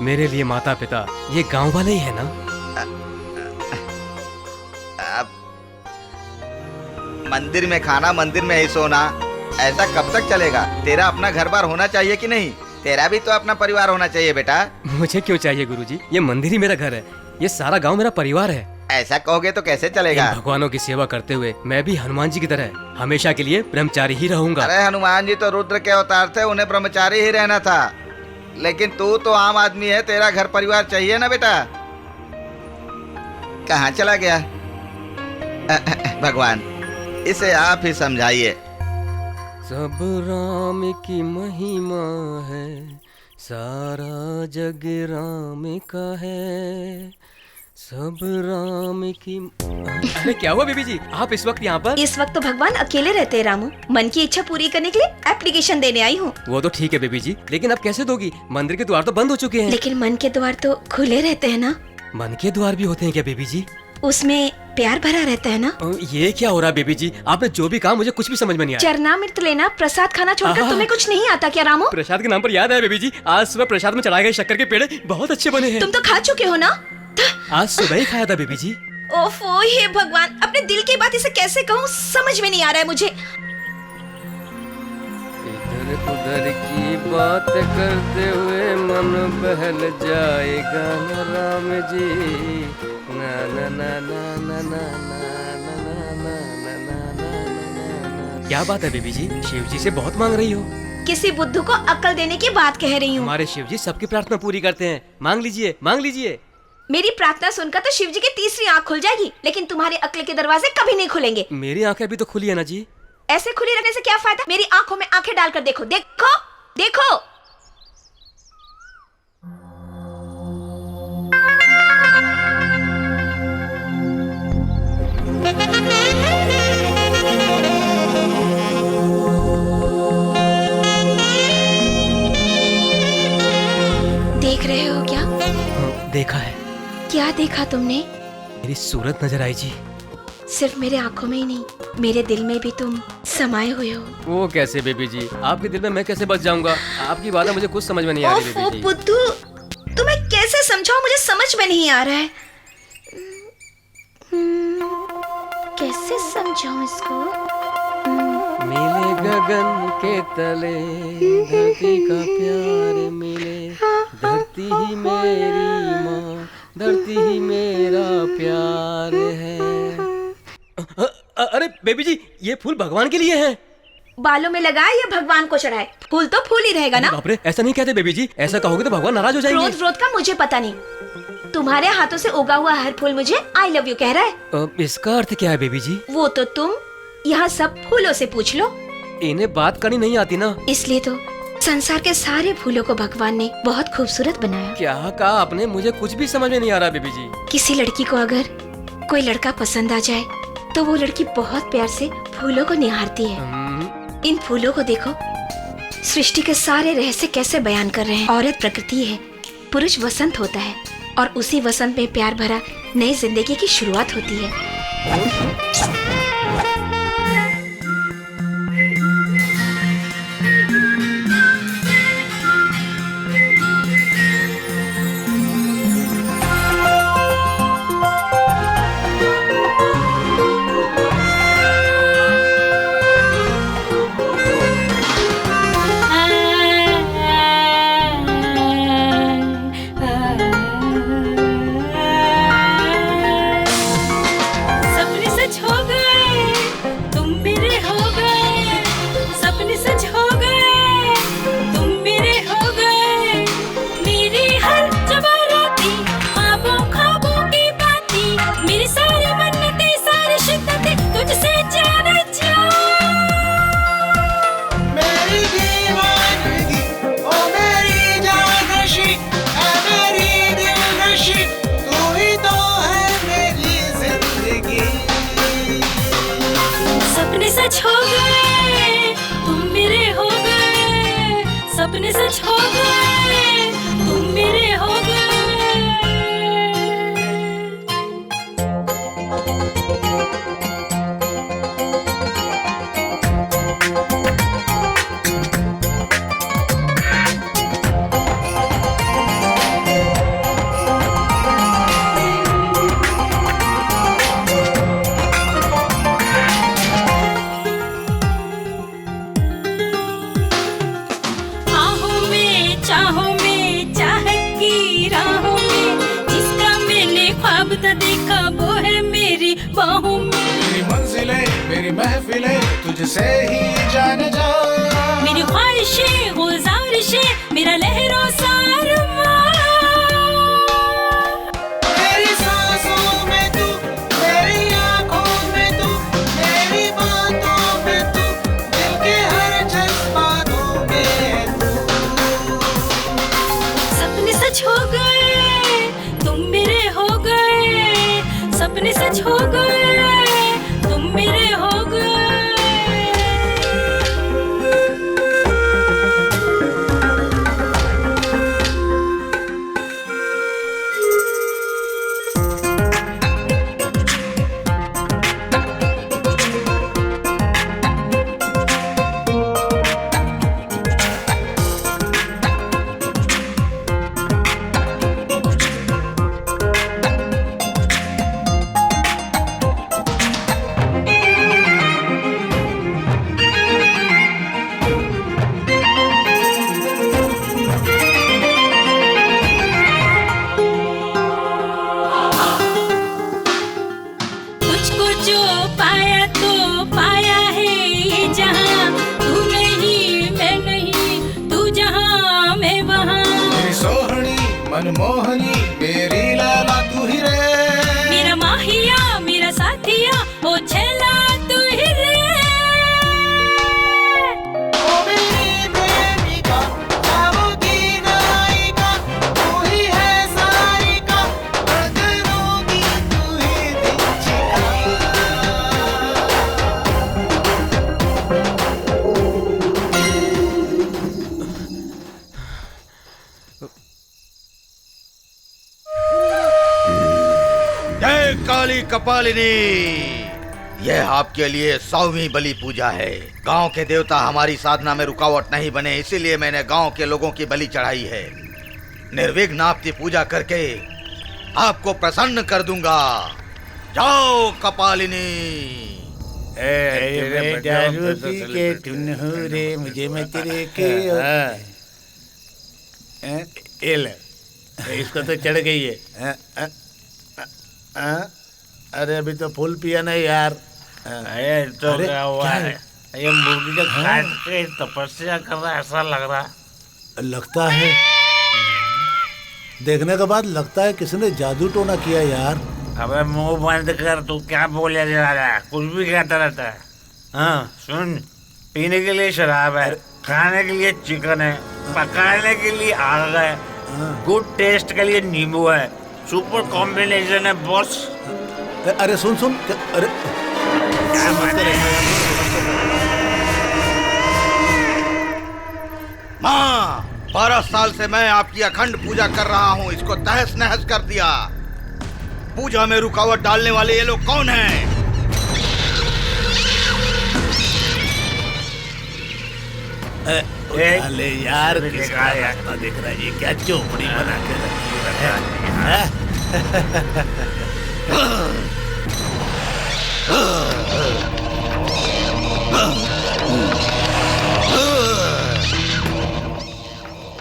मेरे लिए माता पिता ये गांव वाले ही है ना? मंदिर में खाना, मंदिर में ही सोना, ऐसा कब तक चलेगा? तेरा अपना घर बार होना चाहिए कि नहीं? तेरा भी तो अपना परिवार होना चाहिए बेटा। मुझे क्यों चाहिए गुरुजी? ये मंदिर ही मेरा घर है, ये सारा गांव मेरा परिवार है। ऐसा कहोगे तो कैसे चलेगा? इन भगवानों की सेवा करते हुए मैं भी हनुमान जी की तरह हमेशा के लिए ब्रह्मचारी ही रहूंगा। अरे हनुमान जी तो रुद्र के अवतार थे, उन्हें ब्रह्मचारी ही रहना था। लेकिन तू तो आम आदमी है, तेरा घर परिवार चाहिए ना बेटा। कहाँ चला गया? भगवान इसे आप ही समझाइए। सब राम की महिमा है, सारा जग राम का है, सब राम की। अरे क्या हुआ बीबी जी, आप इस वक्त यहाँ पर? इस वक्त तो भगवान अकेले रहते हैं रामू। मन की इच्छा पूरी करने के लिए एप्लीकेशन देने आई हूँ। वो तो ठीक है बीबी जी, लेकिन अब कैसे दोगी? मंदिर के द्वार तो बंद हो चुके हैं। लेकिन मन के द्वार तो खुले रहते हैं ना। मन के द्वार भी होते हैं क्या बीबी जी? उसमें प्यार भरा रहता है ना। ये क्या हो रहा है बेबी जी, आपने जो भी कहा मुझे कुछ भी समझ में नहीं आया। चरणामृत लेना, प्रसाद खाना छोड़कर तुम्हें कुछ नहीं आता क्या रामू? प्रसाद के नाम पर याद है बेबी जी, आज सुबह प्रसाद में चढ़ाए गए शक्कर के पेड़े बहुत अच्छे बने हैं। तुम तो खा चुके हो ना? आज सुबह ही खाया था बेबी जी। ओफो, हे भगवान, अपने दिल की बात इसे कैसे कहूँ, समझ में नहीं आ रहा है मुझे। इधर उधर की बात करते हुए मन बहल जाएगा न राम जी। ना ना ना ना ना ना ना ना ना ना। क्या बात है बेबी जी, शिव जी से बहुत मांग रही हो? किसी बुद्धू को अक्ल देने की बात कह रही हूँ। हमारे शिव जी सबकी प्रार्थना पूरी करते हैं, मांग लीजिए मांग लीजिए। मेरी प्रार्थना सुनकर तो शिव जी की तीसरी आँख खुल जाएगी, लेकिन तुम्हारे अक्ल के दरवाजे कभी नहीं खुलेंगे। मेरी आंखें अभी तो खुली है ना जी। ऐसे खुली रखने से क्या फायदा? मेरी आंखों में आंखें डालकर देखो, देखो देखो। देख रहे हो क्या? देखा है। क्या देखा तुमने? मेरी सूरत नजर आई जी। सिर्फ मेरे आंखों में ही नहीं, मेरे दिल में भी तुम समाये हुए हो। वो कैसे बेबी जी, आपके दिल में मैं कैसे बच जाऊंगा? आपकी बातें मुझे कुछ समझ में नहीं आ रही बेबी जी। बुद्धू, तुम्हें कैसे समझाऊं, मुझे समझ में नहीं आ रहा है। कैसे समझाऊं इसको? मिले गगन के तले धरती का प्यार मिले, धरती ही मेरी माँ, धरती ही मेरा प्यार है। अरे बेबी जी, ये फूल भगवान के लिए है। बालों में लगाए या भगवान को चढ़ाए, फूल तो फूल ही रहेगा ना। बाप रे, ऐसा नहीं कहते बेबी जी, ऐसा कहोगे तो भगवान नाराज हो जाएंगे। क्रोध व्रोध का मुझे पता नहीं, तुम्हारे हाथों से उगा हुआ हर फूल मुझे आई लव यू कह रहा है। इसका अर्थ क्या है बेबी जी? वो तो तुम यहाँ सब फूलों से पूछ लो। इन्हें बात करनी नहीं आती ना, इसलिए तो संसार के सारे फूलों को भगवान ने बहुत खूबसूरत बनाया। क्या कहा आपने? मुझे कुछ भी समझ में नहीं आ रहा बेबी जी। किसी लड़की को अगर कोई लड़का पसंद आ जाए तो वो लड़की बहुत प्यार से फूलों को निहारती है। इन फूलों को देखो, सृष्टि के सारे रहस्य कैसे बयान कर रहे हैं। औरत प्रकृति है, पुरुष वसंत होता है, और उसी वसंत में प्यार भरा नई जिंदगी की शुरुआत होती है। सपने सच हो गए, तुम मेरे हो गए। चाहत की राहों में जिसका मैंने ख्वाब था देखा वो है बाहों में। मेरी मंजिलें मेरी महफिलें तुझसे ही जाने जा। मेरी ख्वाहिशें गुजारिशें मेरा लहरों सा अरमान। मेरी सांसों में तू, मेरी आंखों में तू, मेरी बातों में तू, दिल के हर जज्बातों में तू। सपने सच हो गए, तुम मेरे हो गए। सपने सच हो गए, तुम मेरे हो गए। तुझको जो पाया तो पाया है ये जहां। तू नहीं मैं नहीं, तू जहां मैं वहां। मेरी सोहनी मनमोहनी मेरी लाला तू ही रे। मेरा माहिया मेरा साथिया ओ छेला तू ही रे। ओ मेरी प्रेमिका, ख्वाबों की नायिका, तू ही है सारिका, नजरों की तू ही दीक्षिका। जय काली कपालिनी। यह आपके लिए 100वीं बलि पूजा है। गांव के देवता हमारी साधना में रुकावट नहीं बने, इसीलिए मैंने गांव के लोगों की बलि चढ़ाई है। निर्विघ्न आपकी पूजा करके आपको प्रसन्न कर दूंगा। जाओ कपालिनी। दारू पी के तुम हो रे मुझे मैं तेरे के। ये ले, इसको तो चढ़ गई है। अरे अभी तो फुल पिया नहीं यार। तो अरे, क्या हुआ क्या है? ये मुर्गी का काट के तपस्या कर रहा है, ऐसा लग रहा। लगता है, देखने के बाद लगता है किसी ने जादू टोना किया यार। अबे मुंह बंद कर, तू क्या बोले जा रहा है? कुछ भी कहता रहता है। हाँ सुन, पीने के लिए शराब है, खाने के लिए चिकन है, पकाने के लिए आग है, गुड टेस्ट के लिए नींबू है। सुपर कॉम्बिनेशन है बॉस। अरे सुन सुन, अरे क्या बात है? माँ, 12 साल से मैं आपकी अखंड पूजा कर रहा हूँ, इसको तहस नहस कर दिया। पूजा में रुकावट डालने वाले ये लोग कौन हैं? अरे यार किसका रास्ता देख रहा है? ये क्या चौपड़ी बना के रखी है?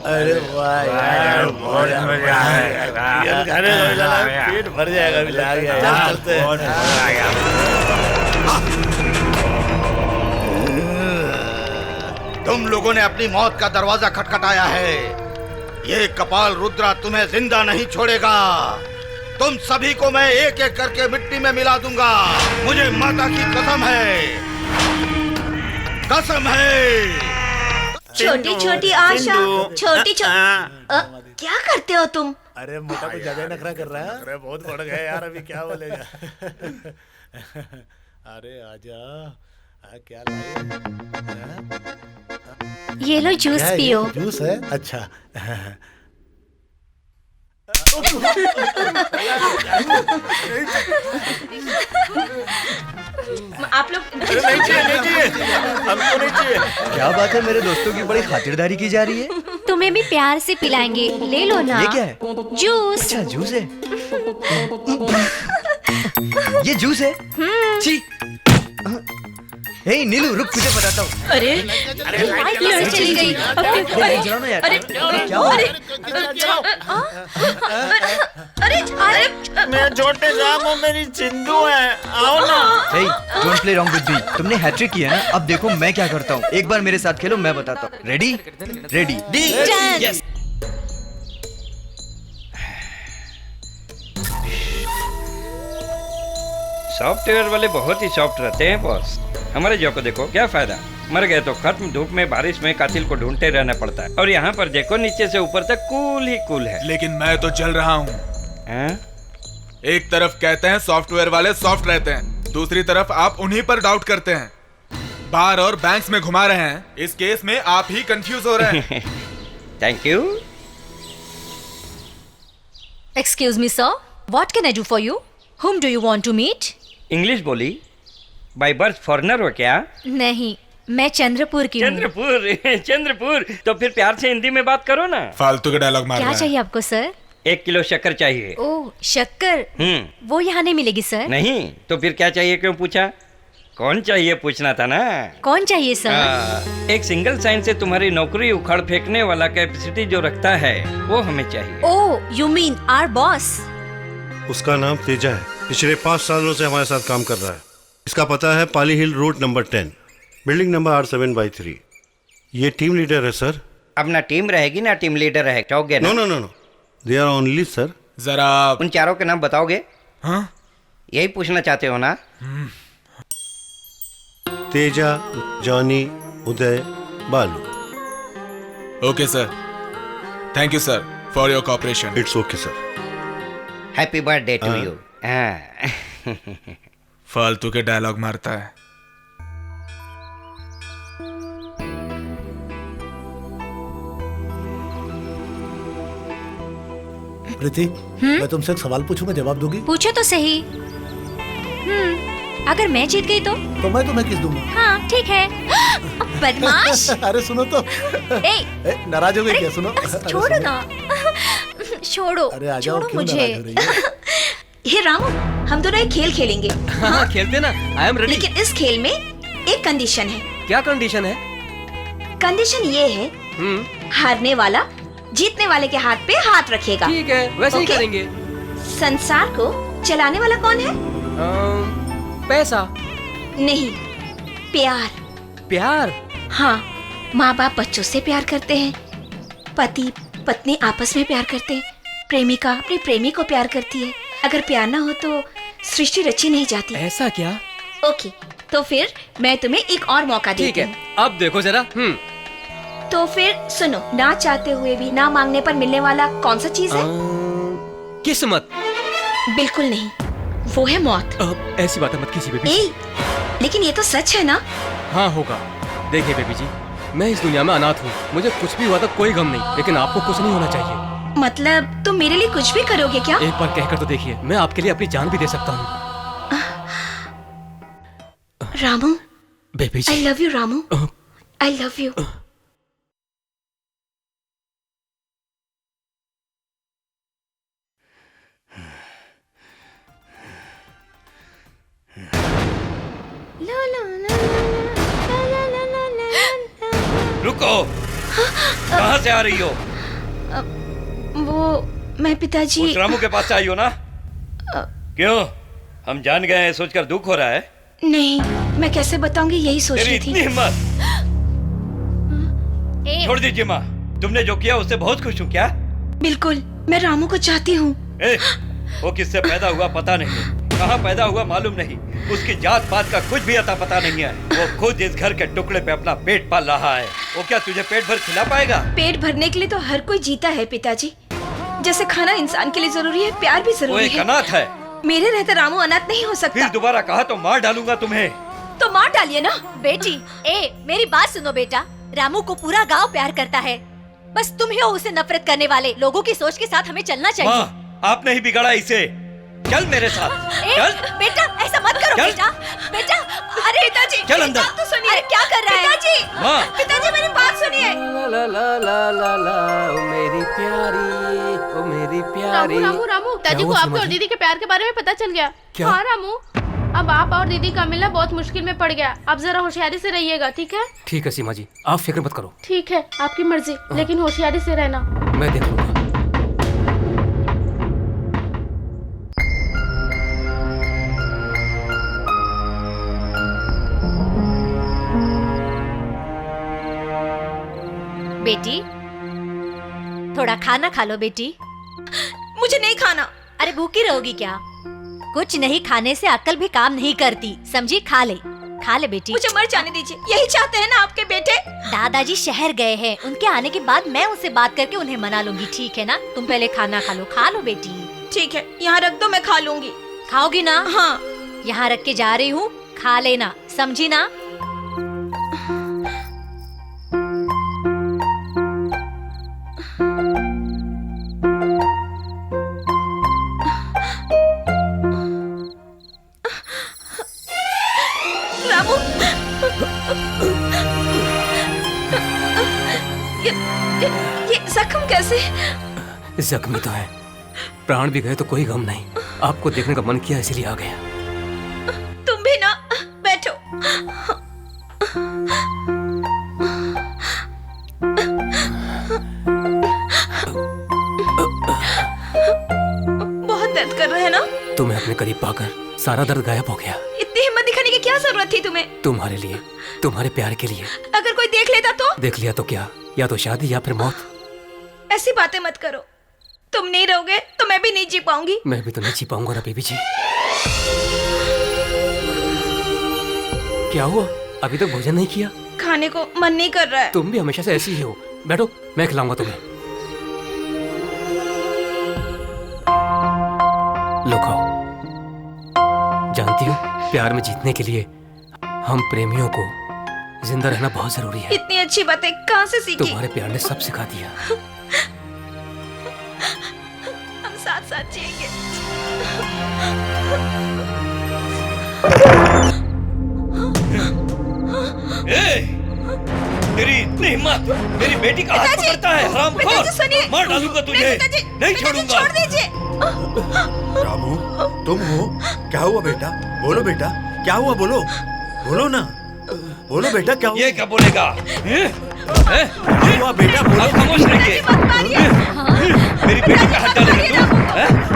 अरे वाह यार, बहुत मजा आया। पेट भर जाएगा अभी। चलते तुम लोगों ने अपनी मौत का दरवाजा खटखटाया है। ये कपाल रुद्रा तुम्हें जिंदा नहीं छोड़ेगा। तुम सभी को मैं एक एक करके मिट्टी में मिला दूंगा। मुझे माता की कसम है, कसम है। छोटी छोटी आशा, छोटी क्या करते हो तुम? अरे मोटा को ज्यादा नखरा कर रहा है। अरे बहुत बढ़ गया यार, अभी क्या बोलेगा? अरे आजा। क्या लाए? ये लो जूस पियो। जूस है? अच्छा। आप लोग नहीं चाहिए, हमको नहीं चाहिए। क्या बात है, मेरे दोस्तों की बड़ी खातिरदारी की जा रही है। तुम्हें भी प्यार से पिलाएंगे, ले लो ना। ये क्या है? जूस। अच्छा जूस है। ये जूस है? छी। हे नीलू, रुक, तुझे बताता हूँ। अरे लाइट चली गई। जलाओ ना यार। अरे क्या हुआ? अरे मेरे छोटे रामू मेरी चिंदू है, आओ ना। Hey, don't play wrong with me. तुमने हैट्रिक किया ना, अब देखो मैं क्या करता हूँ। एक बार मेरे साथ खेलो, मैं बताता हूँ। रेडी? रेडी? Yes. सॉफ्टवेयर वाले बहुत ही सॉफ्ट रहते हैं बॉस। हमारे जो को देखो, क्या फायदा, मर गए तो खत्म, धूप में बारिश में कातिल को ढूंढते रहना पड़ता है। और यहाँ पर देखो नीचे से ऊपर तक कूल ही कूल है। लेकिन मैं तो जल रहा हूँ। एक तरफ कहते हैं सॉफ्टवेयर वाले सॉफ्ट रहते हैं, दूसरी तरफ आप उन्हीं पर डाउट करते हैं। बार और बैंक्स में घुमा रहे हैं, इस केस में आप ही कंफ्यूज हो रहे हैं। Thank you. Excuse me, sir. What can I do for you? Whom do you want to meet? English बोली? बाय बर्थ फॉरेनर हो क्या? नहीं, मैं चंद्रपुर की हूँ। चंद्रपुर चंद्रपुर, तो फिर प्यार से हिंदी में बात करो ना। फालतू के डायलॉग मार क्या रहा है। चाहिए आपको सर? 1 किलो शक्कर चाहिए। ओह, शक्कर? वो यहाँ नहीं मिलेगी सर। नहीं तो फिर क्या चाहिए, क्यों पूछा? कौन चाहिए पूछना था ना। कौन चाहिए सर? एक सिंगल साइन से तुम्हारी नौकरी उखाड़ फेंकने वाला कैपेसिटी जो रखता है वो हमें चाहिए। ओह, you mean our boss? उसका नाम तेजा है, पिछले 5 सालों से हमारे साथ काम कर रहा है। इसका पता है Pali hill road number 10, building number R7/3। ये टीम लीडर है सर। अब ना टीम रहेगी ना टीम लीडर रहे, चाहोगे ना? No, they are only sir. जरा उन चारों के नाम बताओगे? हाँ? यही पूछना चाहते हो ना? Teja, Johnny, Uday, Balu. Okay sir, thank you sir for your cooperation. It's okay sir. Happy birthday to you. फालतू के डायलॉग मारता है। प्रीति, मैं तुमसे एक सवाल पूछूंगा, जवाब दोगी? पूछो तो सही। अगर मैं जीत गई तो मैं तुम्हें किस दूंगा? हाँ ठीक है। बदमाश। अरे सुनो तो। ए, नाराज हो गई क्या? सुनो। छोड़ो ना। छोड़ो। अरे आ जाओ, छोड़ो क्यों मुझे। नाराज हो रही है? हे रामू, हम दोनों एक खेल खेलेंगे। हाँ, खेलते ना, आई एम रेडी। लेकिन इस खेल में एक कंडीशन है। क्या कंडीशन है? कंडीशन ये है, हारने वाला जीतने वाले के हाथ पे हाथ रखेगा। ठीक है, वैसे ही करेंगे। संसार को चलाने वाला कौन है? पैसा नहीं, प्यार। प्यार? हाँ, माँ बाप बच्चों से प्यार करते हैं, पति पत्नी आपस में प्यार करते हैं, प्रेमिका अपने प्रेमी को प्यार करती है। अगर प्यार ना हो तो सृष्टि रची नहीं जाती। ऐसा क्या? ओके, तो फिर मैं तुम्हें एक और मौका देती हूँ। अब देखो जरा। तो फिर सुनो, ना चाहते हुए भी ना मांगने पर मिलने वाला कौन सा चीज है? किस्मत। बिल्कुल नहीं, वो है मौत। ऐसी बातें मत कीजिए बेबी। लेकिन ये तो सच है ना? हाँ होगा। देखिए बेबी जी, मैं इस दुनिया में अनाथ हूँ, मुझे कुछ भी हुआ तो कोई गम नहीं, लेकिन आपको कुछ नहीं होना चाहिए। मतलब तुम मेरे लिए कुछ भी करोगे क्या? एक बार कहकर तो देखिए, मैं आपके लिए अपनी जान भी दे सकता हूँ। Ramu, baby ji, I love you Ramu, I love you. रुको, कहाँ से आ रही हो? वो मैं पिताजी। उस रामू के पास से आई हो ना? क्यों, हम जान गए हैं सोचकर दुख हो रहा है? नहीं, मैं कैसे बताऊंगी, यही सोच रही थी। इतनी हिम्मत! छोड़ दीजिए माँ, तुमने जो किया उससे बहुत खुश हूँ। क्या? बिल्कुल, मैं रामू को चाहती हूँ। वो किससे पैदा हुआ पता नहीं, कहाँ पैदा हुआ मालूम नहीं, उसकी जात पात का कुछ भी अता पता नहीं है। वो खुद इस घर के टुकड़े पे अपना पेट पाल रहा है। वो क्या तुझे पेट भर खिला पाएगा? पेट भरने के लिए तो हर कोई जीता है पिताजी। जैसे खाना इंसान के लिए जरूरी है, प्यार भी जरूरी है। वो एक अनाथ है। मेरे रहते रामू अनाथ नहीं हो सकता। फिर दोबारा कहा तो मार डालूंगा तुम्हें। तो मार डालिए ना। बेटी, मेरी बात सुनो बेटा, रामू को पूरा गांव प्यार करता है, बस तुम ही हो उसे नफरत करने वाले। लोगों की सोच के साथ हमें चलना चाहिए। माँ, आपने ही बिगाड़ा इसे। चल मेरे साथ। चल बेटा, ऐसा मत करो। बेटा, बेटा, अरे पिताजी, चल अंदर। तो सुनिए, अरे क्या कर रहा है? पिताजी, माँ। पिताजी मेरी बात सुनिए। ला ला ला ला ला, ओ मेरी प्यारी, ओ मेरी प्यारी। रामू, दादी को आपके और दीदी के प्यार के बारे में पता चल गया। क्या? हाँ रामू, अब आप और दीदी का मिलना बहुत मुश्किल में पड़ गया। आप जरा होशियारी से रहिएगा, ठीक है? ठीक है सीमा जी, आप फिक्र मत करो। ठीक है, आपकी मर्जी, लेकिन होशियारी से रहना। मैं देख लूंगा। बेटी थोड़ा खाना खा लो बेटी। मुझे नहीं खाना। अरे भूखी रहोगी क्या? कुछ नहीं खाने से अक्ल भी काम नहीं करती, समझी? खा ले बेटी। मुझे मर जाने दीजिए, यही चाहते हैं ना आपके बेटे? दादाजी शहर गए हैं, उनके आने के बाद मैं उनसे बात करके उन्हें मना लूंगी, ठीक है ना? तुम पहले खाना खा लो बेटी। ठीक है, यहाँ रख दो, मैं खा लूंगी। खाओगी ना? हाँ। यहाँ रख के जा रही हूँ, खा लेना, समझी ना? रामू, ये जख्म कैसे? जख्मी तो है, प्राण भी गए तो कोई गम नहीं। आपको देखने का मन किया इसलिए आ गया। तुम भी ना, बैठो। बहुत दर्द कर रहा है ना? तुम्हें अपने करीब पाकर सारा दर्द गायब हो गया। इतनी हिम्मत दिखाने की क्या जरूरत थी तुम्हें? तुम्हारे लिए, तुम्हारे प्यार के लिए। अगर कोई देख लेता तो? देख लिया तो क्या, या तो शादी या फिर मौत। ऐसी बातें मत करो, तुम नहीं रहोगे तो मैं भी नहीं जी पाऊंगी। मैं भी तो नहीं जी पाऊंगा ना बेबी जी। क्या हुआ, अभी तक भोजन नहीं किया? खाने को मन नहीं कर रहा है। तुम भी हमेशा से ऐसी ही हो। बैठो, मैं खिलाऊंगा तुम्हें। लो खाओ। जानती हो, प्यार में जीतने के लिए हम प्रेमियों को जिंदा रहना बहुत जरूरी है। इतनी अच्छी बातें कहाँ से सीखी? तुम्हारे प्यार ने सब सिखा दिया। हम साथ साथ जिएंगे। तेरी इतनी हिम्मत, मेरी बेटी का हाथ पकड़ता है, हरामखोर! मार डालूंगा तुझे, नहीं छोड़ूंगा। छोड़ दीजिए। रामू, तुम हो? क्या हुआ बेटा? बोलो बेटा, क्या हुआ? बोलो, बोलो ना, बोलो बेटा, क्या हुआ? ये क्या बोलेगा? क्या हुआ बेटा? आप खामोश रहिए। मेरी बेटी का हाथ डालेगा तू?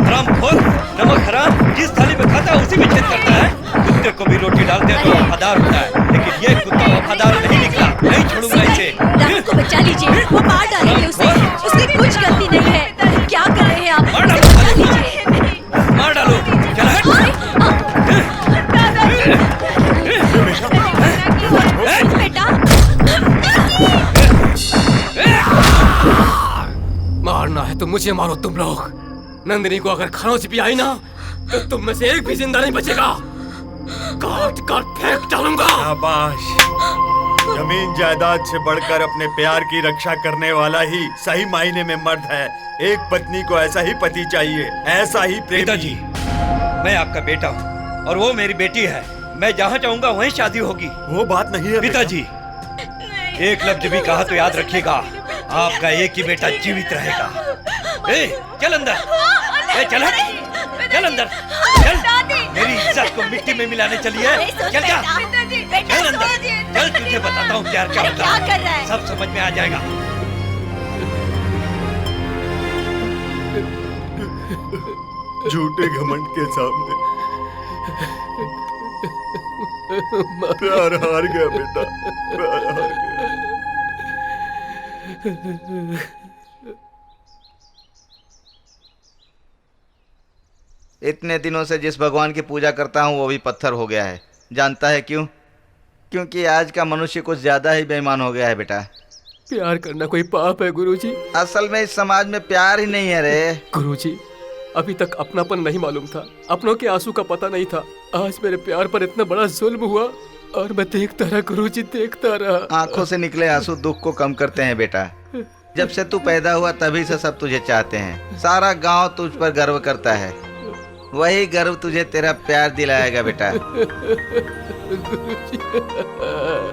हरामखोर, नमक हराम, जिस थाली में खाता है उसी में छेद करता है। कुत्ते को भी रोटी डालते हैं तो वफादार होता है, लेकिन ये कुत्ता वफादार नहीं निकला। नहीं छोड़ूंगा इसे। रामू को बचा लीजिए, वो मार डालेंगे उसे, उसकी कुछ गलती नहीं है। क्या कर रहे हैं आप? मार डालो, मार डालो। चला मारना है तो मुझे मारो तुम लोग। नंदिनी को अगर खरोंच भी आई ना तो तुम में से एक भी जिंदा नहीं बचेगा। काट कर फेंक डालूंगा। शाबाश। जमीन जायदाद से बढ़कर अपने प्यार की रक्षा करने वाला ही सही मायने में मर्द है। एक पत्नी को ऐसा ही पति चाहिए, ऐसा ही प्रेमी। पिताजी, मैं आपका बेटा हूँ और वो मेरी बेटी है। मैं जहाँ चाहूंगा वहीं शादी होगी। वो बात नहीं है पिताजी। एक लफ्ज भी कहा तो याद रखिएगा, आपका एक ही बेटा जीवित रहेगा। ए, चल अंदर। ए, चल अंदर। चल, मेरी इज्जत को मिट्टी में मिलाने चली है। चल जा, चल अंदर। चल, तुझे बताता हूँ प्यार क्या होता है। सब समझ में आ जाएगा। झूठे घमंड के सामने प्यार हार गया बेटा, प्यार हार गया। इतने दिनों से जिस भगवान की पूजा करता हूँ वो भी पत्थर हो गया है। जानता है क्यों? क्योंकि आज का मनुष्य कुछ ज्यादा ही बेईमान हो गया है बेटा। प्यार करना कोई पाप है गुरुजी? असल में इस समाज में प्यार ही नहीं है रे। गुरुजी, अभी तक अपनापन नहीं मालूम था, अपनों के आंसू का पता नहीं था। आज मेरे प्यार पर इतना बड़ा जुल्म हुआ और मैं देखता रहा गुरुजी, देखता रहा। आंखों से निकले आंसू दुख को कम करते हैं बेटा। जब से तू पैदा हुआ तभी से सब तुझे चाहते हैं। सारा गांव तुझ पर गर्व करता है। वही गर्व तुझे तेरा प्यार दिलाएगा बेटा।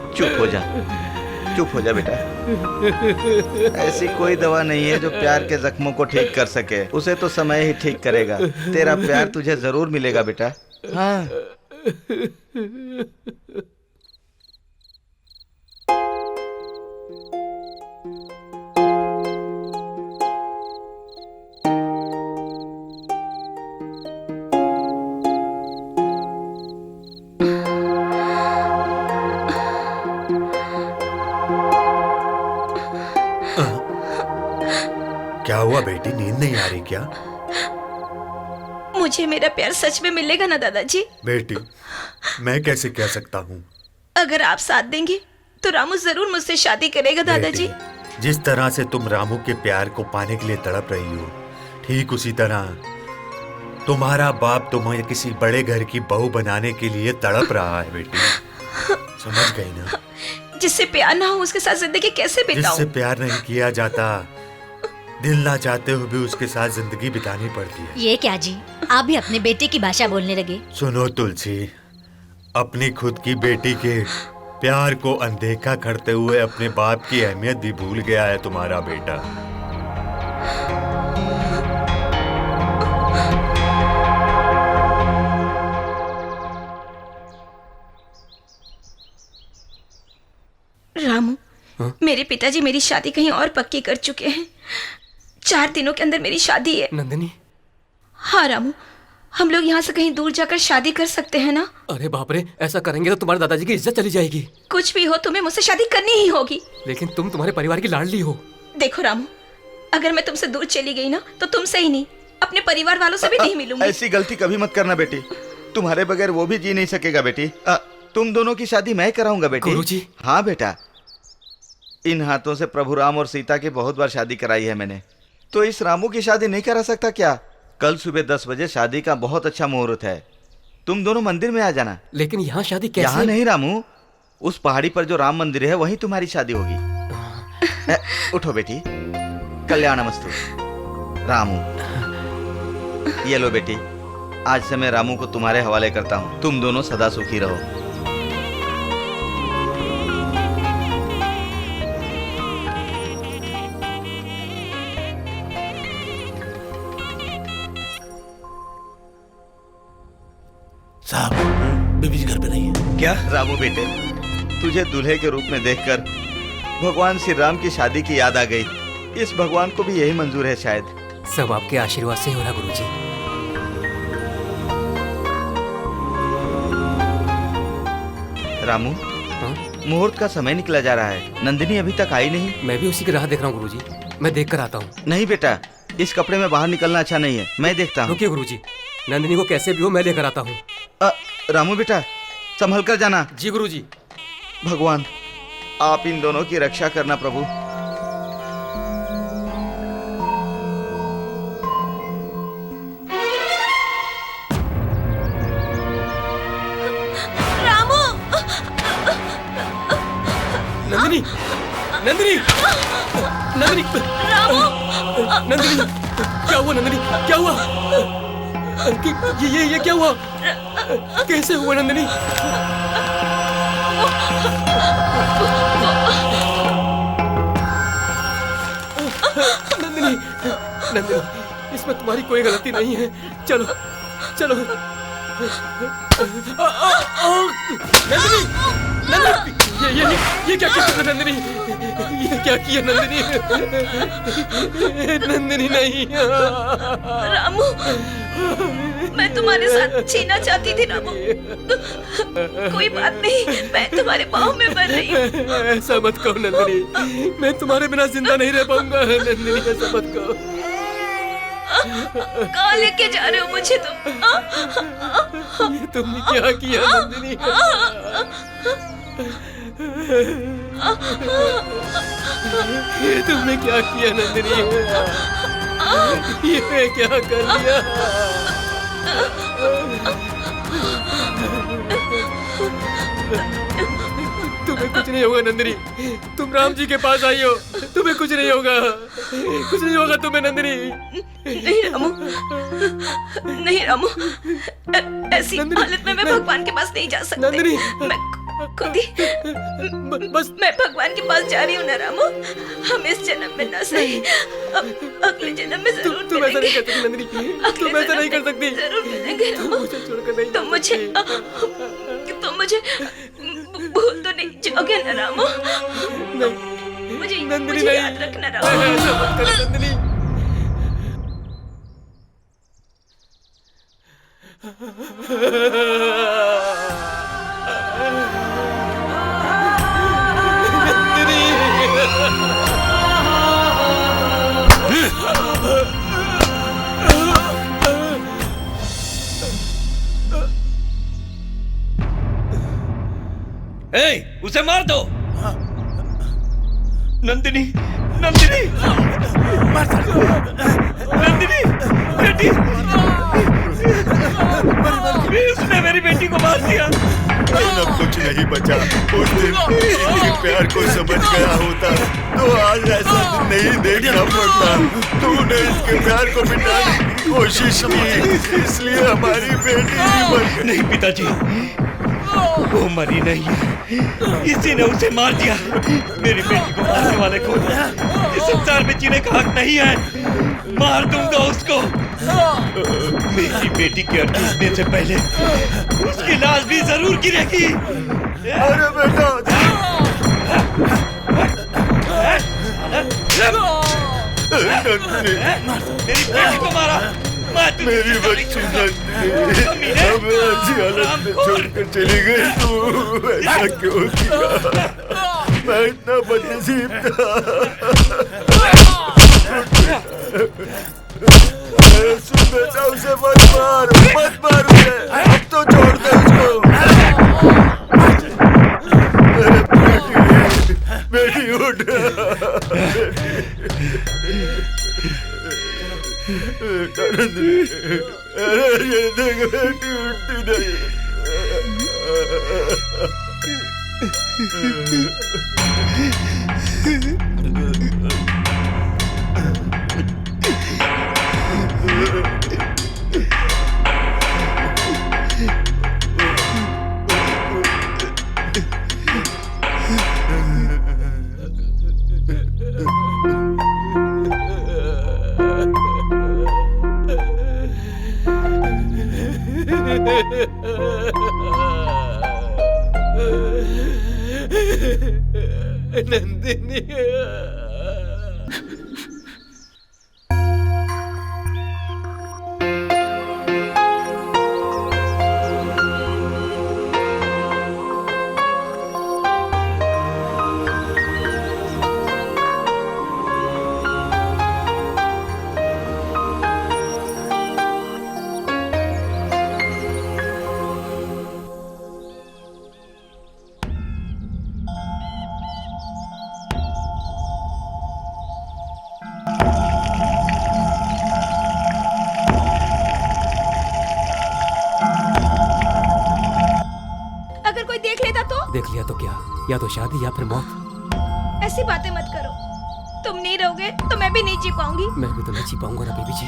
चुप हो जा, चुप हो जा बेटा। ऐसी कोई दवा नहीं है जो प्यार के जख्मों को ठीक कर सके। उसे तो समय ही ठीक करेगा। तेरा प्यार तुझे जरूर मिलेगा बेटा। हाँ। क्या हुआ बेटी, नींद नहीं आ रही क्या? मुझे मेरा प्यार सच में मिलेगा ना दादाजी? बेटी, मैं कैसे कह सकता हूँ? अगर आप साथ देंगे तो रामू जरूर मुझसे शादी करेगा दादाजी। जिस तरह से तुम रामू के प्यार को पाने के लिए तड़प रही हो, ठीक उसी तरह तुम्हारा बाप तुम्हें किसी बड़े घर की बहू बनाने के लिए तड़प रहा है बेटी। समझ गई ना? जिससे प्यार ना हो उसके साथ जिंदगी कैसे बिताऊं? जिससे प्यार नहीं किया जाता, दिल ना चाहते हुए भी उसके साथ जिंदगी बितानी पड़ती है। ये क्या जी, आप भी अपने बेटे की भाषा बोलने लगे। सुनो तुलसी, अपनी खुद की बेटी के प्यार को अनदेखा करते हुए अपने बाप की अहमियत भी भूल गया है तुम्हारा बेटा। रामू, मेरे पिताजी मेरी शादी कहीं और पक्की कर चुके हैं। 4 दिनों के अंदर मेरी शादी है। नंदिनी? हाँ रामू, हम लोग यहाँ से कहीं दूर जाकर शादी कर सकते हैं ना? अरे बाप रे, ऐसा करेंगे तो तुम्हारे दादाजी की इज्जत चली जाएगी। कुछ भी हो, तुम्हें मुझसे शादी करनी ही होगी। लेकिन तुम तुम्हारे परिवार की लाडली हो। देखो रामू, अगर मैं तुमसे दूर चली गई ना तो तुमसे ही नहीं, अपने परिवार वालों से भी नहीं मिलूंगी। ऐसी गलती कभी मत करना बेटी, तुम्हारे बगैर वो भी जी नहीं सकेगा बेटी। तुम दोनों की शादी मैं कराऊंगा बेटी। गुरुजी। हाँ बेटा, इन हाथों से प्रभु राम और सीता की बहुत बार शादी कराई है मैंने, तो इस रामू की शादी नहीं करा सकता क्या? कल सुबह 10 बजे शादी का बहुत अच्छा मुहूर्त है, तुम दोनों मंदिर में आ जाना। लेकिन यहाँ शादी कैसे? यहाँ नहीं रामू, उस पहाड़ी पर जो राम मंदिर है वहीं तुम्हारी शादी होगी। उठो बेटी, कल्याणमस्तु। रामू, ये लो बेटी, आज से मैं रामू को तुम्हारे हवाले करता हूँ। तुम दोनों सदा सुखी रहो। साहब, बीबी जी घर पे नहीं है। क्या? रामू बेटे, तुझे दूल्हे के रूप में देखकर भगवान श्री राम की शादी की याद आ गई। इस भगवान को भी यही मंजूर है शायद। सब आपके आशीर्वाद से हो रहा गुरुजी। रामू, मुहूर्त का समय निकला जा रहा है, नंदिनी अभी तक आई नहीं। मैं भी उसी की राह देख रहा हूँ गुरुजी, मैं देख कर आता हूँ। नहीं बेटा, इस कपड़े में बाहर निकलना अच्छा नहीं है, मैं देखता हूँ। रुकिए गुरुजी, नंदिनी को कैसे भी हो मैं लेकर आता हूँ। रामू बेटा, संभल कर जाना। जी गुरुजी। भगवान, आप इन दोनों की रक्षा करना प्रभु। रामू! नंदिनी! नंदिनी! नंदिनी! रामू! नंदिनी! क्या हुआ नंदिनी? क्या हुआ? ये क्या हुआ? कैसे हुआ नंदिनी? नंदिनी, नंदिनी, इसमें तुम्हारी कोई गलती नहीं है। चलो, चलो। नंदिनी, नंदिनी, ये क्या किया नंदिनी? ये क्या किया नंदिनी? नंदिनी नहीं। रामू, मैं तुम्हारे साथ छीना चाहती थी रामू। कोई बात नहीं, मैं तुम्हारे पाँव में मर रही हूँ। ऐसा मत कहो नंदिनी, मैं तुम्हारे बिना जिंदा नहीं रह पाऊंगा। नंदिनी, ऐसा मत कहो। कहाँ लेके जा रहे हो मुझे तुम? ये तुमने क्या किया नंदिनी? ये तुमने क्या किया नंदिनी? ये क्या कर दिया? तुम्हें कुछ नहीं होगा नंदिनी, तुम राम जी के पास आई हो, तुम्हें कुछ नहीं होगा, कुछ नहीं होगा तुम्हें नंदिनी। नहीं रामू, नहीं रामू, ऐसी हालत में मैं भगवान के पास नहीं जा सकती। नंदिनी, मैं खुद ही बस मैं भगवान के पास जा रही हूँ ना रामू। हम इस जन्म में ना सही, अगले जन्म में जरूर तुम ऐसा नहीं कर सकती नंदिनी, तुम ऐसा नहीं कर सकती। जरूर मिलेंगे रामू। मुझे छोड़कर नहीं। तुम मुझे भूल तो नहीं जाओगे ना रामू? मुझे याद रखना रामू। ऐसा मत कर नंदिनी। नंदिनी उसे मार दो। नंदिनी, नंदिनी, नंदिनी, बेटी, उसने मेरी बेटी को मार दिया। अब कुछ नहीं बचा। उस दिन इसके प्यार को समझ गया होता तो आज ऐसा दिन नहीं देखना पड़ता। तूने इसके प्यार को मिटाने की कोशिश की, इसलिए हमारी बेटी मर गई। नहीं पिताजी, वो मरी नहीं है, इसी ने उसे मार दिया। मेरी बेटी को मारने वाले को इस संसार में जीने का हक नहीं है। मार दूंगा उसको। मेरी बेटी के अटूटने से पहले उसकी लाश भी जरूर गिरेगी। अरे बेटा, मेरी बेटी को मारा। मेरी बच्ची नंदिनी हमें ऐसी हालत में छोड़कर चली गई। तू ऐसा क्यों किया? मैं इतना बदनसीब था। सुन बेटा, उसे मत मार, मत मार उसे। अब तो छोड़ दे उसको। बेटी उठ। अरे ये देख, बेटी उठती नहीं। नंदिनी, देख लिया तो क्या, या तो शादी या फिर मौत। ऐसी बातें मत करो। तुम नहीं रहोगे तो मैं भी नहीं जी पाऊंगी। मैं भी तो नहीं जी पाऊंगा ना बेबी जी।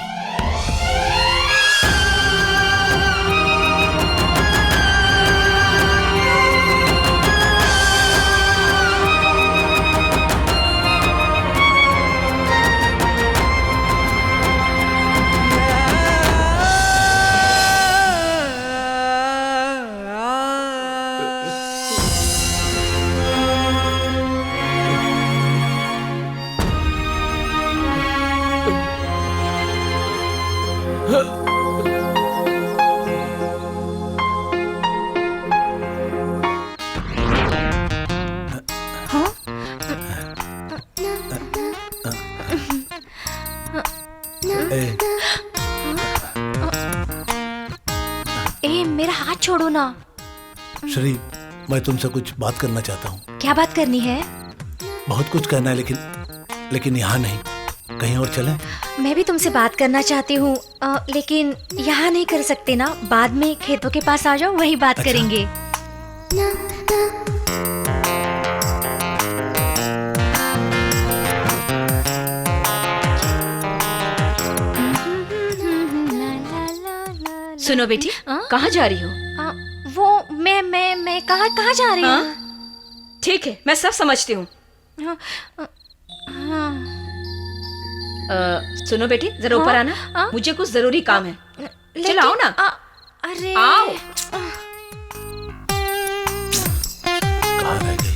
मेरा हाथ छोड़ो ना। श्री, मैं तुमसे कुछ बात करना चाहता हूँ। क्या बात करनी है? बहुत कुछ करना है, लेकिन यहाँ नहीं, कहीं और चलें? मैं भी तुमसे बात करना चाहती हूँ, लेकिन यहाँ नहीं कर सकते ना। बाद में खेतों के पास आ जाओ, वहीं बात करेंगे। सुनो बेटी, कहाँ जा रही हो? वो मैं कहाँ जा रही हूँ? ठीक है, मैं सब समझती हूँ। सुनो बेटी, जरा ऊपर आना। मुझे कुछ जरूरी काम है। चलो आओ ना। अरे आओ। कहाँ रह गई?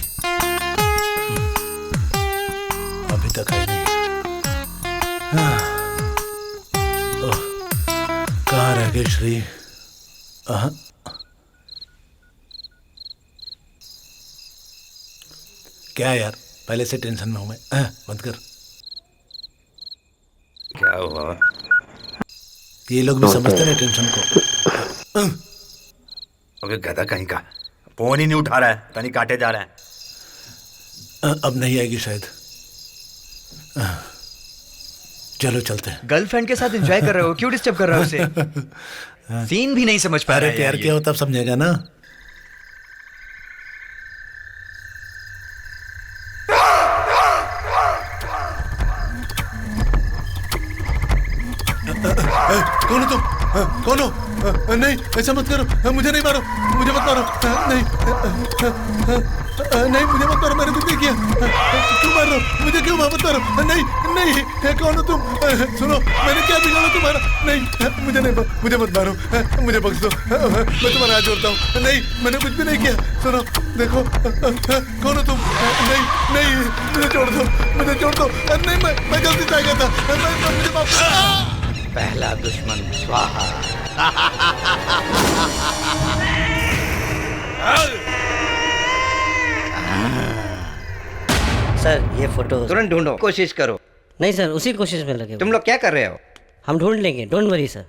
अभी तक आई नहीं। कहाँ रह गए श्री? क्या यार, पहले से टेंशन में हूं मैं। बंद कर। क्या हुआ? ये लोग भी समझते हैं टेंशन को। अबे गधा कहीं का, फोन ही नहीं उठा रहा है, कहीं काटे जा रहा है। अब नहीं आएगी शायद। चलो चलते हैं। गर्लफ्रेंड के साथ एंजॉय कर रहे हो, क्यों डिस्टर्ब कर रहे हो उसे? सीन भी नहीं समझ पा रहे। अरे प्यार किया हो तब समझेगा ना। कौन हो तुम? कौन हो? नहीं ऐसा मत करो, मुझे नहीं मारो, मुझे मत मारो। नहीं नहीं मुझे मत मारो, मैंने कुछ नहीं किया। क्यों मार रहे हो मुझे? क्यों मत मारो? नहीं नहीं कौन हो तुम? सुनो मैंने क्या बिगाड़ा तुम्हारा? नहीं मुझे नहीं, मुझे मत मारो, मुझे बख्श दो, मैं तुम्हारा हाथ जोड़ता हूँ। नहीं मैंने कुछ भी नहीं किया। सुनो देखो कौन हो तुम? नहीं नहीं मुझे छोड़ दो, मुझे छोड़ दो। नहीं मैं गलती से आ गया था, मुझे माफ। पहला दुश्मन स्वाहा। सर ये फोटो तुरंत ढूंढो, कोशिश करो। नहीं सर उसी कोशिश में लगे। तुम लोग क्या कर रहे हो? हम ढूंढ लेंगे, don't worry sir.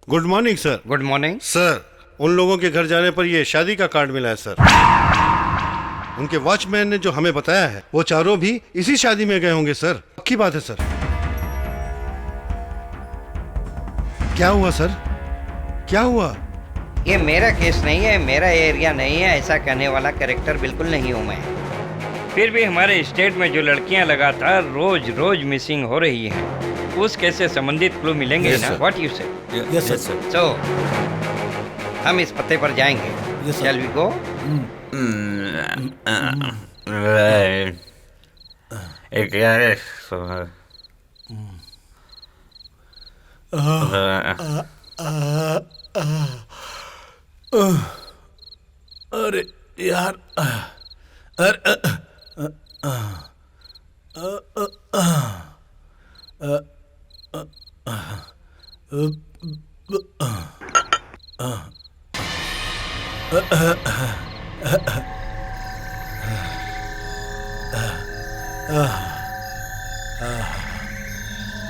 Good morning sir. Good morning sir. उन लोगों के घर जाने पर ये शादी का कार्ड मिला है सर। उनके वॉचमैन ने जो हमें बताया है वो चारों भी इसी शादी में गए होंगे सर। पक्की बात है सर। क्या हुआ सर? क्या हुआ? ये मेरा केस नहीं है, मेरा एरिया नहीं है, ऐसा कहने वाला कैरेक्टर बिल्कुल नहीं हूँ मैं। फिर भी हमारे स्टेट में जो लड़कियां लगातार रोज रोज मिसिंग हो रही हैं, उस केस से संबंधित क्लू मिलेंगे ना? What you say? Yes sir. So हम इस पते पर जाएंगे। Shall we go? अरे यार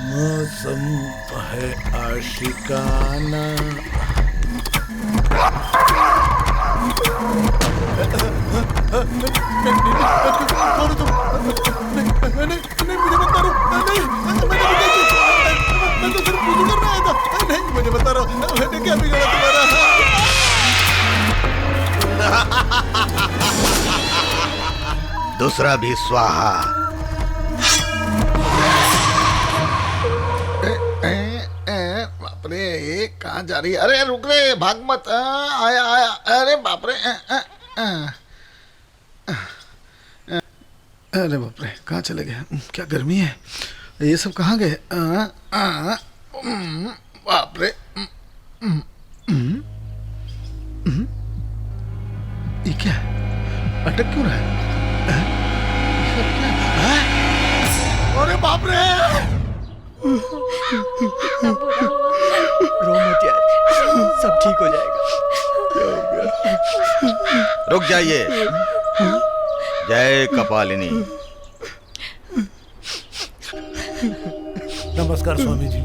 मौसम है आशिकाना। नहीं मुझे मत मारो, नहीं मैं तो सिर्फ पूछू करना आया था। नहीं मुझे मत मारो, मैंने क्या बिगाड़ा तुम्हारा? दूसरा भी स्वाहा। बाप रे ये कहाँ जा रही है? अरे रुक रे, भाग मत। आया आया। अरे बाप रे, अरे बाप रे कहाँ चले गए? क्या गर्मी है, ये सब कहाँ गए? बाप रे। ये क्या है? अटक क्यों रहा है? अरे बाप रे। रो मत यार, सब ठीक हो जाएगा। रुक जाइए। जय कपालिनी। नमस्कार स्वामी जी।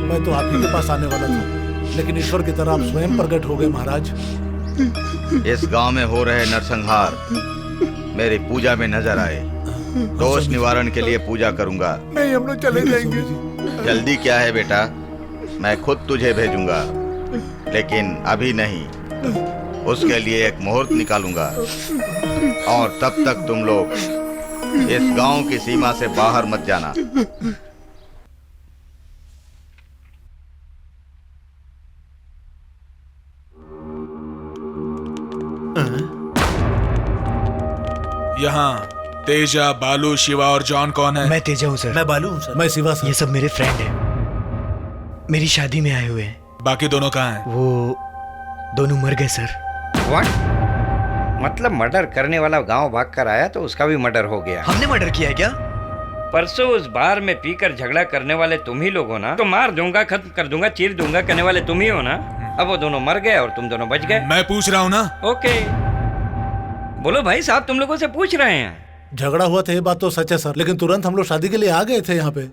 मैं तो आप ही के पास आने वाला था, लेकिन ईश्वर की तरह आप स्वयं प्रकट हो गए महाराज। इस गांव में हो रहे नरसंहार मेरी पूजा में नजर आए। दोष निवारण के लिए पूजा करूंगा। नहीं हम लोग चले जाएंगे। जल्दी क्या है बेटा, मैं खुद तुझे भेजूंगा, लेकिन अभी नहीं। उसके लिए एक मुहूर्त निकालूंगा और तब तक तुम लोग इस गांव की सीमा से बाहर मत जाना। यहाँ तेजा, बालू, शिवा और जॉन कौन है? मैं तेजा हूँ सर। मैं बालू हूँ सर। मैं शिवा सर। ये सब मेरे फ्रेंड हैं, मेरी शादी में आए हुए हैं। बाकी दोनों कहाँ हैं? वो दोनों मर गए सर। What? मतलब मर्डर करने वाला गांव भाग कर आया तो उसका भी मर्डर हो गया। हमने मर्डर किया है क्या? परसों उस बार में पीकर झगड़ा करने वाले तुम ही लोग हो ना? तो मार दूंगा, खत्म कर दूंगा, चीर दूंगा कहने वाले तुम ही हो ना? अब वो दोनों मर गए और तुम दोनों बच गए। मैं पूछ रहा हूँ ना। ओके बोलो भाई साहब, तुम लोगों से पूछ रहे हैं। झगड़ा हुआ था ये बात तो सच है सर, लेकिन तुरंत हम लोग शादी के लिए आ गए थे यहाँ पे।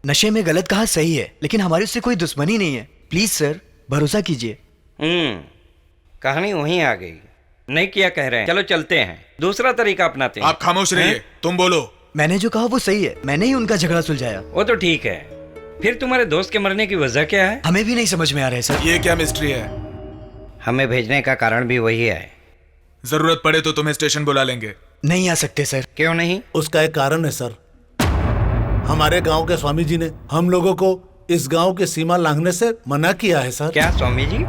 नशे में गलत कहा सही है, लेकिन हमारी उससे कोई दुश्मनी नहीं है। प्लीज सर भरोसा कीजिए। कहानी वहीं आ गई। नहीं किया कह रहे हैं। चलो चलते हैं, दूसरा तरीका अपनाते हैं। आप खामोश रहिए, तुम बोलो। मैंने जो कहा वो सही है, मैंने ही उनका झगड़ा सुलझाया। वो तो ठीक है, फिर तुम्हारे दोस्त के मरने की वजह क्या है? हमें भी नहीं समझ में आ रहा है सर। ये क्या मिस्ट्री है? हमें भेजने का कारण भी वही है। जरूरत पड़े तो तुम्हें स्टेशन बुला लेंगे। नहीं आ सकते सर। क्यों नहीं? उसका एक कारण है सर। हमारे गांव के स्वामी जी ने हम लोगों को इस गांव की सीमा लांघने से मना किया है सर। क्या स्वामी जी?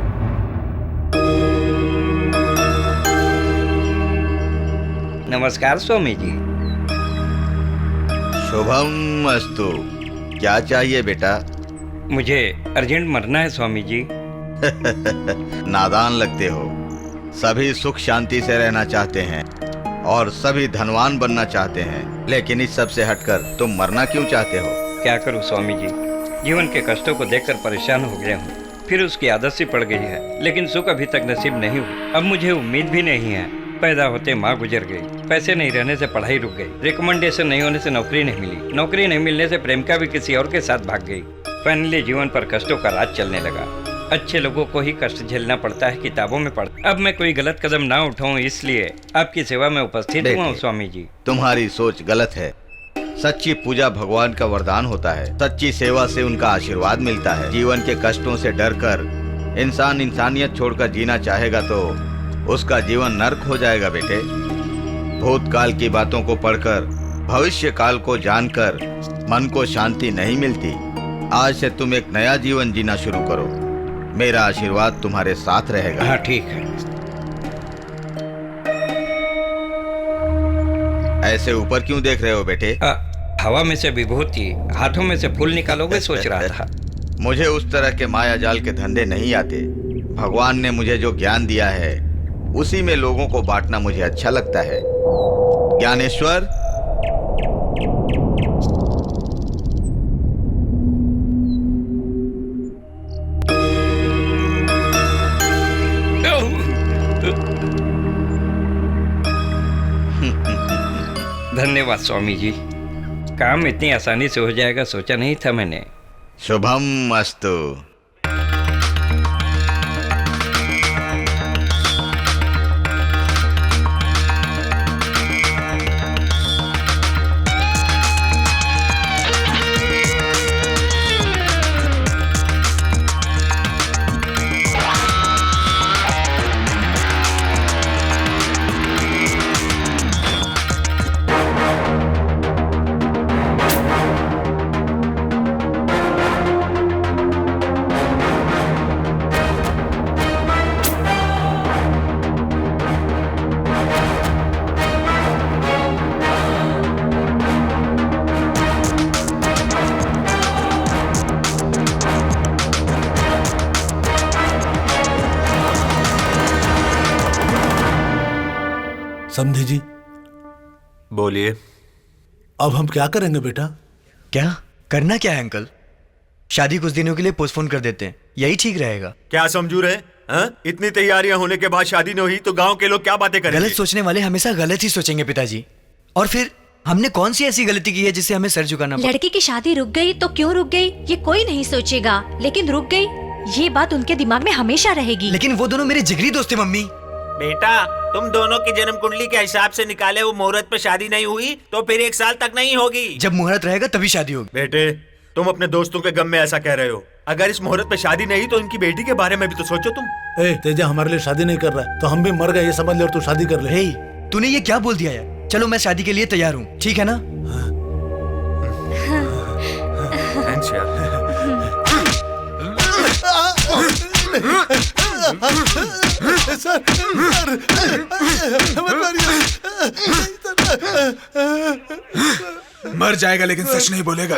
नमस्कार स्वामी जी। शुभम अस्तु। क्या चाहिए बेटा? मुझे अर्जेंट मरना है स्वामी जी। नादान लगते हो। सभी सुख शांति से रहना चाहते हैं और सभी धनवान बनना चाहते हैं, लेकिन इस सब से हटकर तुम मरना क्यों चाहते हो? क्या करूं स्वामी जी, जीवन के कष्टों को देखकर परेशान हो गया हूँ। फिर उसकी आदत सी पड़ गई है, लेकिन सुख अभी तक नसीब नहीं हुई। अब मुझे उम्मीद भी नहीं है। पैदा होते माँ गुजर गई, पैसे नहीं रहने से पढ़ाई रुक गई, रिकमेंडेशन नहीं होने से नौकरी नहीं मिली, नौकरी नहीं मिलने से प्रेमिका भी किसी और के साथ भाग गई। फाइनली जीवन पर कष्टों का राज चलने लगा। अच्छे लोगों को ही कष्ट झेलना पड़ता है, किताबों में पढ़ता। अब मैं कोई गलत कदम ना उठाऊं, इसलिए आपकी सेवा में उपस्थित हुआ हूं स्वामी जी। तुम्हारी सोच गलत है। सच्ची पूजा भगवान का वरदान होता है। सच्ची सेवा से उनका आशीर्वाद मिलता है। जीवन के कष्टों से डरकर इंसान इंसानियत छोड़कर जीना चाहेगा तो उसका जीवन नर्क हो जाएगा बेटे। भूतकाल की बातों को पढ़कर, भविष्य काल को जानकर मन को शांति नहीं मिलती। आज से तुम एक नया जीवन जीना शुरू करो। मेरा आशीर्वाद तुम्हारे साथ रहेगा। हाँ ठीक है। ऐसे ऊपर क्यों देख रहे हो बेटे? हवा में से विभूति, हाथों में से फूल निकालोगे सोच रहा था। मुझे उस तरह के माया जाल के धंधे नहीं आते। भगवान ने मुझे जो ज्ञान दिया है उसी में लोगों को बांटना मुझे अच्छा लगता है। ज्ञानेश्वर, धन्यवाद स्वामी जी। काम इतनी आसानी से हो जाएगा सोचा नहीं था मैंने। शुभम अस्तु। समझे जी? बोलिए। अब हम क्या करेंगे बेटा? क्या करना क्या है अंकल? शादी कुछ दिनों के लिए पोस्टपोन कर देते हैं, यही ठीक रहेगा। क्या समझू रहे? इतनी तैयारियां होने के बाद शादी नहीं हुई तो गांव के लोग क्या बातें करेंगे? गलत सोचने वाले हमेशा गलत ही सोचेंगे पिताजी। और फिर हमने कौन सी ऐसी गलती की है जिससे हमें सर झुकाना पड़ा? लड़की की शादी रुक गई तो क्यों रुक गई ये कोई नहीं सोचेगा, लेकिन रुक गई ये बात उनके दिमाग में हमेशा रहेगी। लेकिन वो दोनों मेरे जिगरी दोस्त थे मम्मी। बेटा तुम दोनों की जन्म कुंडली के हिसाब से निकाले हुए मुहूर्त पे शादी नहीं हुई तो फिर 1 साल तक नहीं होगी। जब मुहूर्त रहेगा तभी शादी होगी। बेटे तुम अपने दोस्तों के गम में ऐसा कह रहे हो। अगर इस मुहूर्त पे शादी नहीं तो इनकी बेटी के बारे में भी तो सोचो तुम। तेजा हमारे लिए शादी नहीं कर रहा है तो हम भी मर गए ये समझ ले और तू शादी कर ले। तूने ये क्या बोल दिया यार? चलो मैं शादी के लिए तैयार हूँ, ठीक है ना? मर जाएगा लेकिन सच नहीं बोलेगा।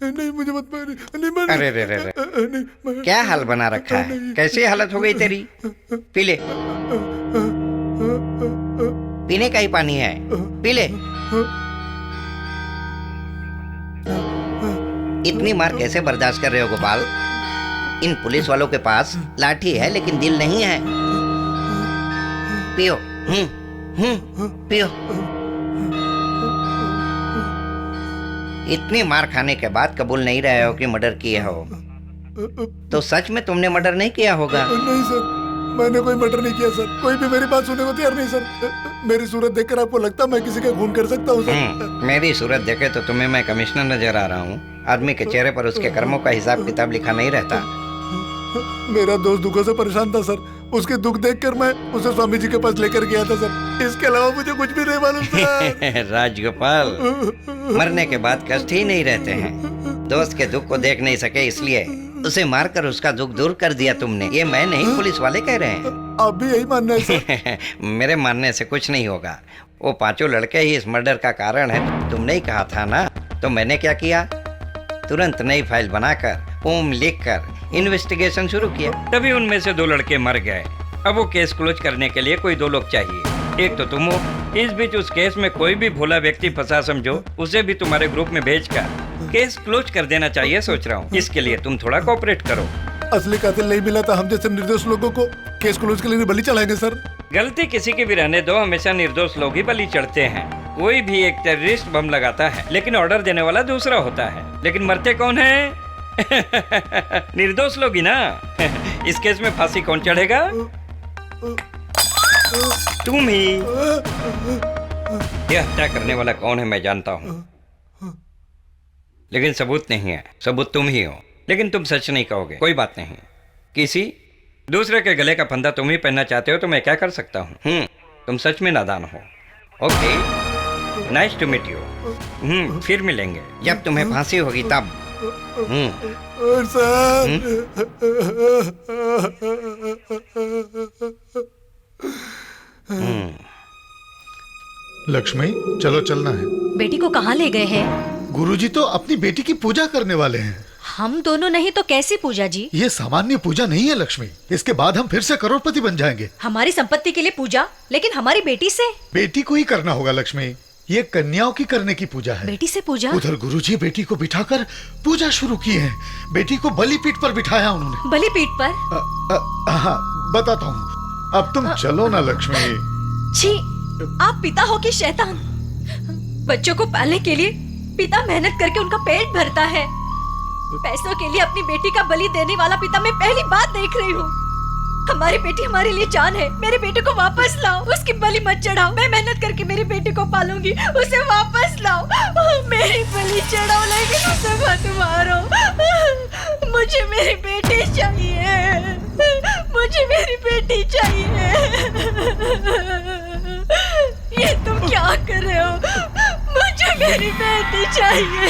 नहीं मुझे मत मारिए। अरे रे रे रे, क्या हाल बना रखा है? कैसी हालत हो गई तेरी? पी ले, पीने का ही पानी है, पी ले। इतनी मार कैसे बर्दाश्त कर रहे हो गोपाल? इन पुलिस वालों के पास लाठी है लेकिन दिल नहीं है। पियो, पियो। इतनी मार खाने के बाद कबूल नहीं रहे हो कि मर्डर किए हो, तो सच में तुमने मर्डर नहीं किया होगा? नहीं सर, मैंने कोई मर्डर नहीं किया सर। कोई भी मेरी बात सुनने को तैयार नहीं सर। मेरी सूरत देखकर आपको लगता मैं किसी का खून कर सकता हूँ सर? मेरी सूरत देखे तो तुम्हें मैं कमिश्नर नजर आ रहा हूँ। आदमी के चेहरे पर उसके कर्मों का हिसाब किताब लिखा नहीं रहता। मेरा दोस्त दुखों से परेशान था सर। उसके दुख देखकर मैं उसे स्वामी जी के पास लेकर गया था सर। इसके अलावा मुझे कुछ भी नहीं मालूम सर। राजगोपाल, मरने के बाद कष्ट ही नहीं रहते हैं। दोस्त के दुख को देख नहीं सके इसलिए उसे मारकर उसका दुख दूर कर दिया तुमने। ये मैं नहीं, पुलिस वाले कह रहे हैं। आप भी यही मानना है सर? मेरे मानने से कुछ नहीं होगा। वो पांचों लड़के ही इस मर्डर का कारण है। तुमने ही कहा था ना। तो मैंने क्या किया? तुरंत नई फाइल बनाकर ओम लिखकर इन्वेस्टिगेशन शुरू किया। तभी उनमें से 2 लड़के मर गए। अब वो केस क्लोज करने के लिए कोई 2 लोग चाहिए। एक तो तुम हो। इस बीच उस केस में कोई भी भोला व्यक्ति फंसा समझो, उसे भी तुम्हारे ग्रुप में भेजकर केस क्लोज कर देना चाहिए सोच रहा हूँ। इसके लिए तुम थोड़ा कोऑपरेट करो। असली कातिल नहीं मिला था, हम जैसे निर्दोष लोगों को केस क्लोज के लिए बलि चढ़ाएंगे सर? गलती किसी की भी रहने दो, हमेशा निर्दोष लोग ही बलि चढ़ते हैं। कोई भी एक टेररिस्ट बम लगाता है लेकिन ऑर्डर देने वाला दूसरा होता है, लेकिन मरते कौन है? निर्दोष लोग ही ना। इस केस में फांसी कौन चढ़ेगा? तुम ही। यह हत्या करने वाला कौन है मैं जानता हूँ, लेकिन सबूत नहीं है। सबूत तुम ही हो, लेकिन तुम सच नहीं कहोगे। कोई बात नहीं, किसी दूसरे के गले का फंदा तुम ही पहनना चाहते हो तो मैं क्या कर सकता हूँ? तुम सच में नादान हो। Okay, nice to meet you. फिर मिलेंगे जब तुम्हें फांसी होगी तब। लक्ष्मी, चलो चलना है। बेटी को कहाँ ले गए हैं? गुरुजी तो अपनी बेटी की पूजा करने वाले हैं। हम दोनों नहीं तो कैसी पूजा जी? ये सामान्य पूजा नहीं है लक्ष्मी। इसके बाद हम फिर से करोड़पति बन जाएंगे। हमारी संपत्ति के लिए पूजा, लेकिन हमारी बेटी से? बेटी को ही करना होगा लक्ष्मी। ये कन्याओं की करने की पूजा है। बेटी से पूजा? उधर गुरुजी बेटी को बिठाकर पूजा शुरू की है। बेटी को बलिपीठ पर बिठाया उन्होंने। बलिपीठ पर? हाँ, बताता हूँ। अब तुम चलो ना लक्ष्मी। छी, आप पिता हो कि शैतान? बच्चों को पालने के लिए पिता मेहनत करके उनका पेट भरता है। पैसों के लिए अपनी बेटी का बलि देने वाला पिता मैं पहली बार देख रही हूँ। हमारी बेटी हमारे लिए जान है। मेरे बेटे को वापस लाओ। उसकी बलि मत चढ़ाओ। मैं मेहनत करके मेरी बेटी को पालूंगी। उसे वापस लाओ। मेरी बलि चढ़ाओ लेकिन उसे मत मारो। मुझे मेरी बेटी चाहिए। मुझे मेरी बेटी चाहिए। ये तुम क्या कर रहे हो? मुझे मेरी बेटी चाहिए।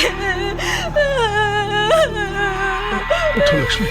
उठो लक्ष्मी।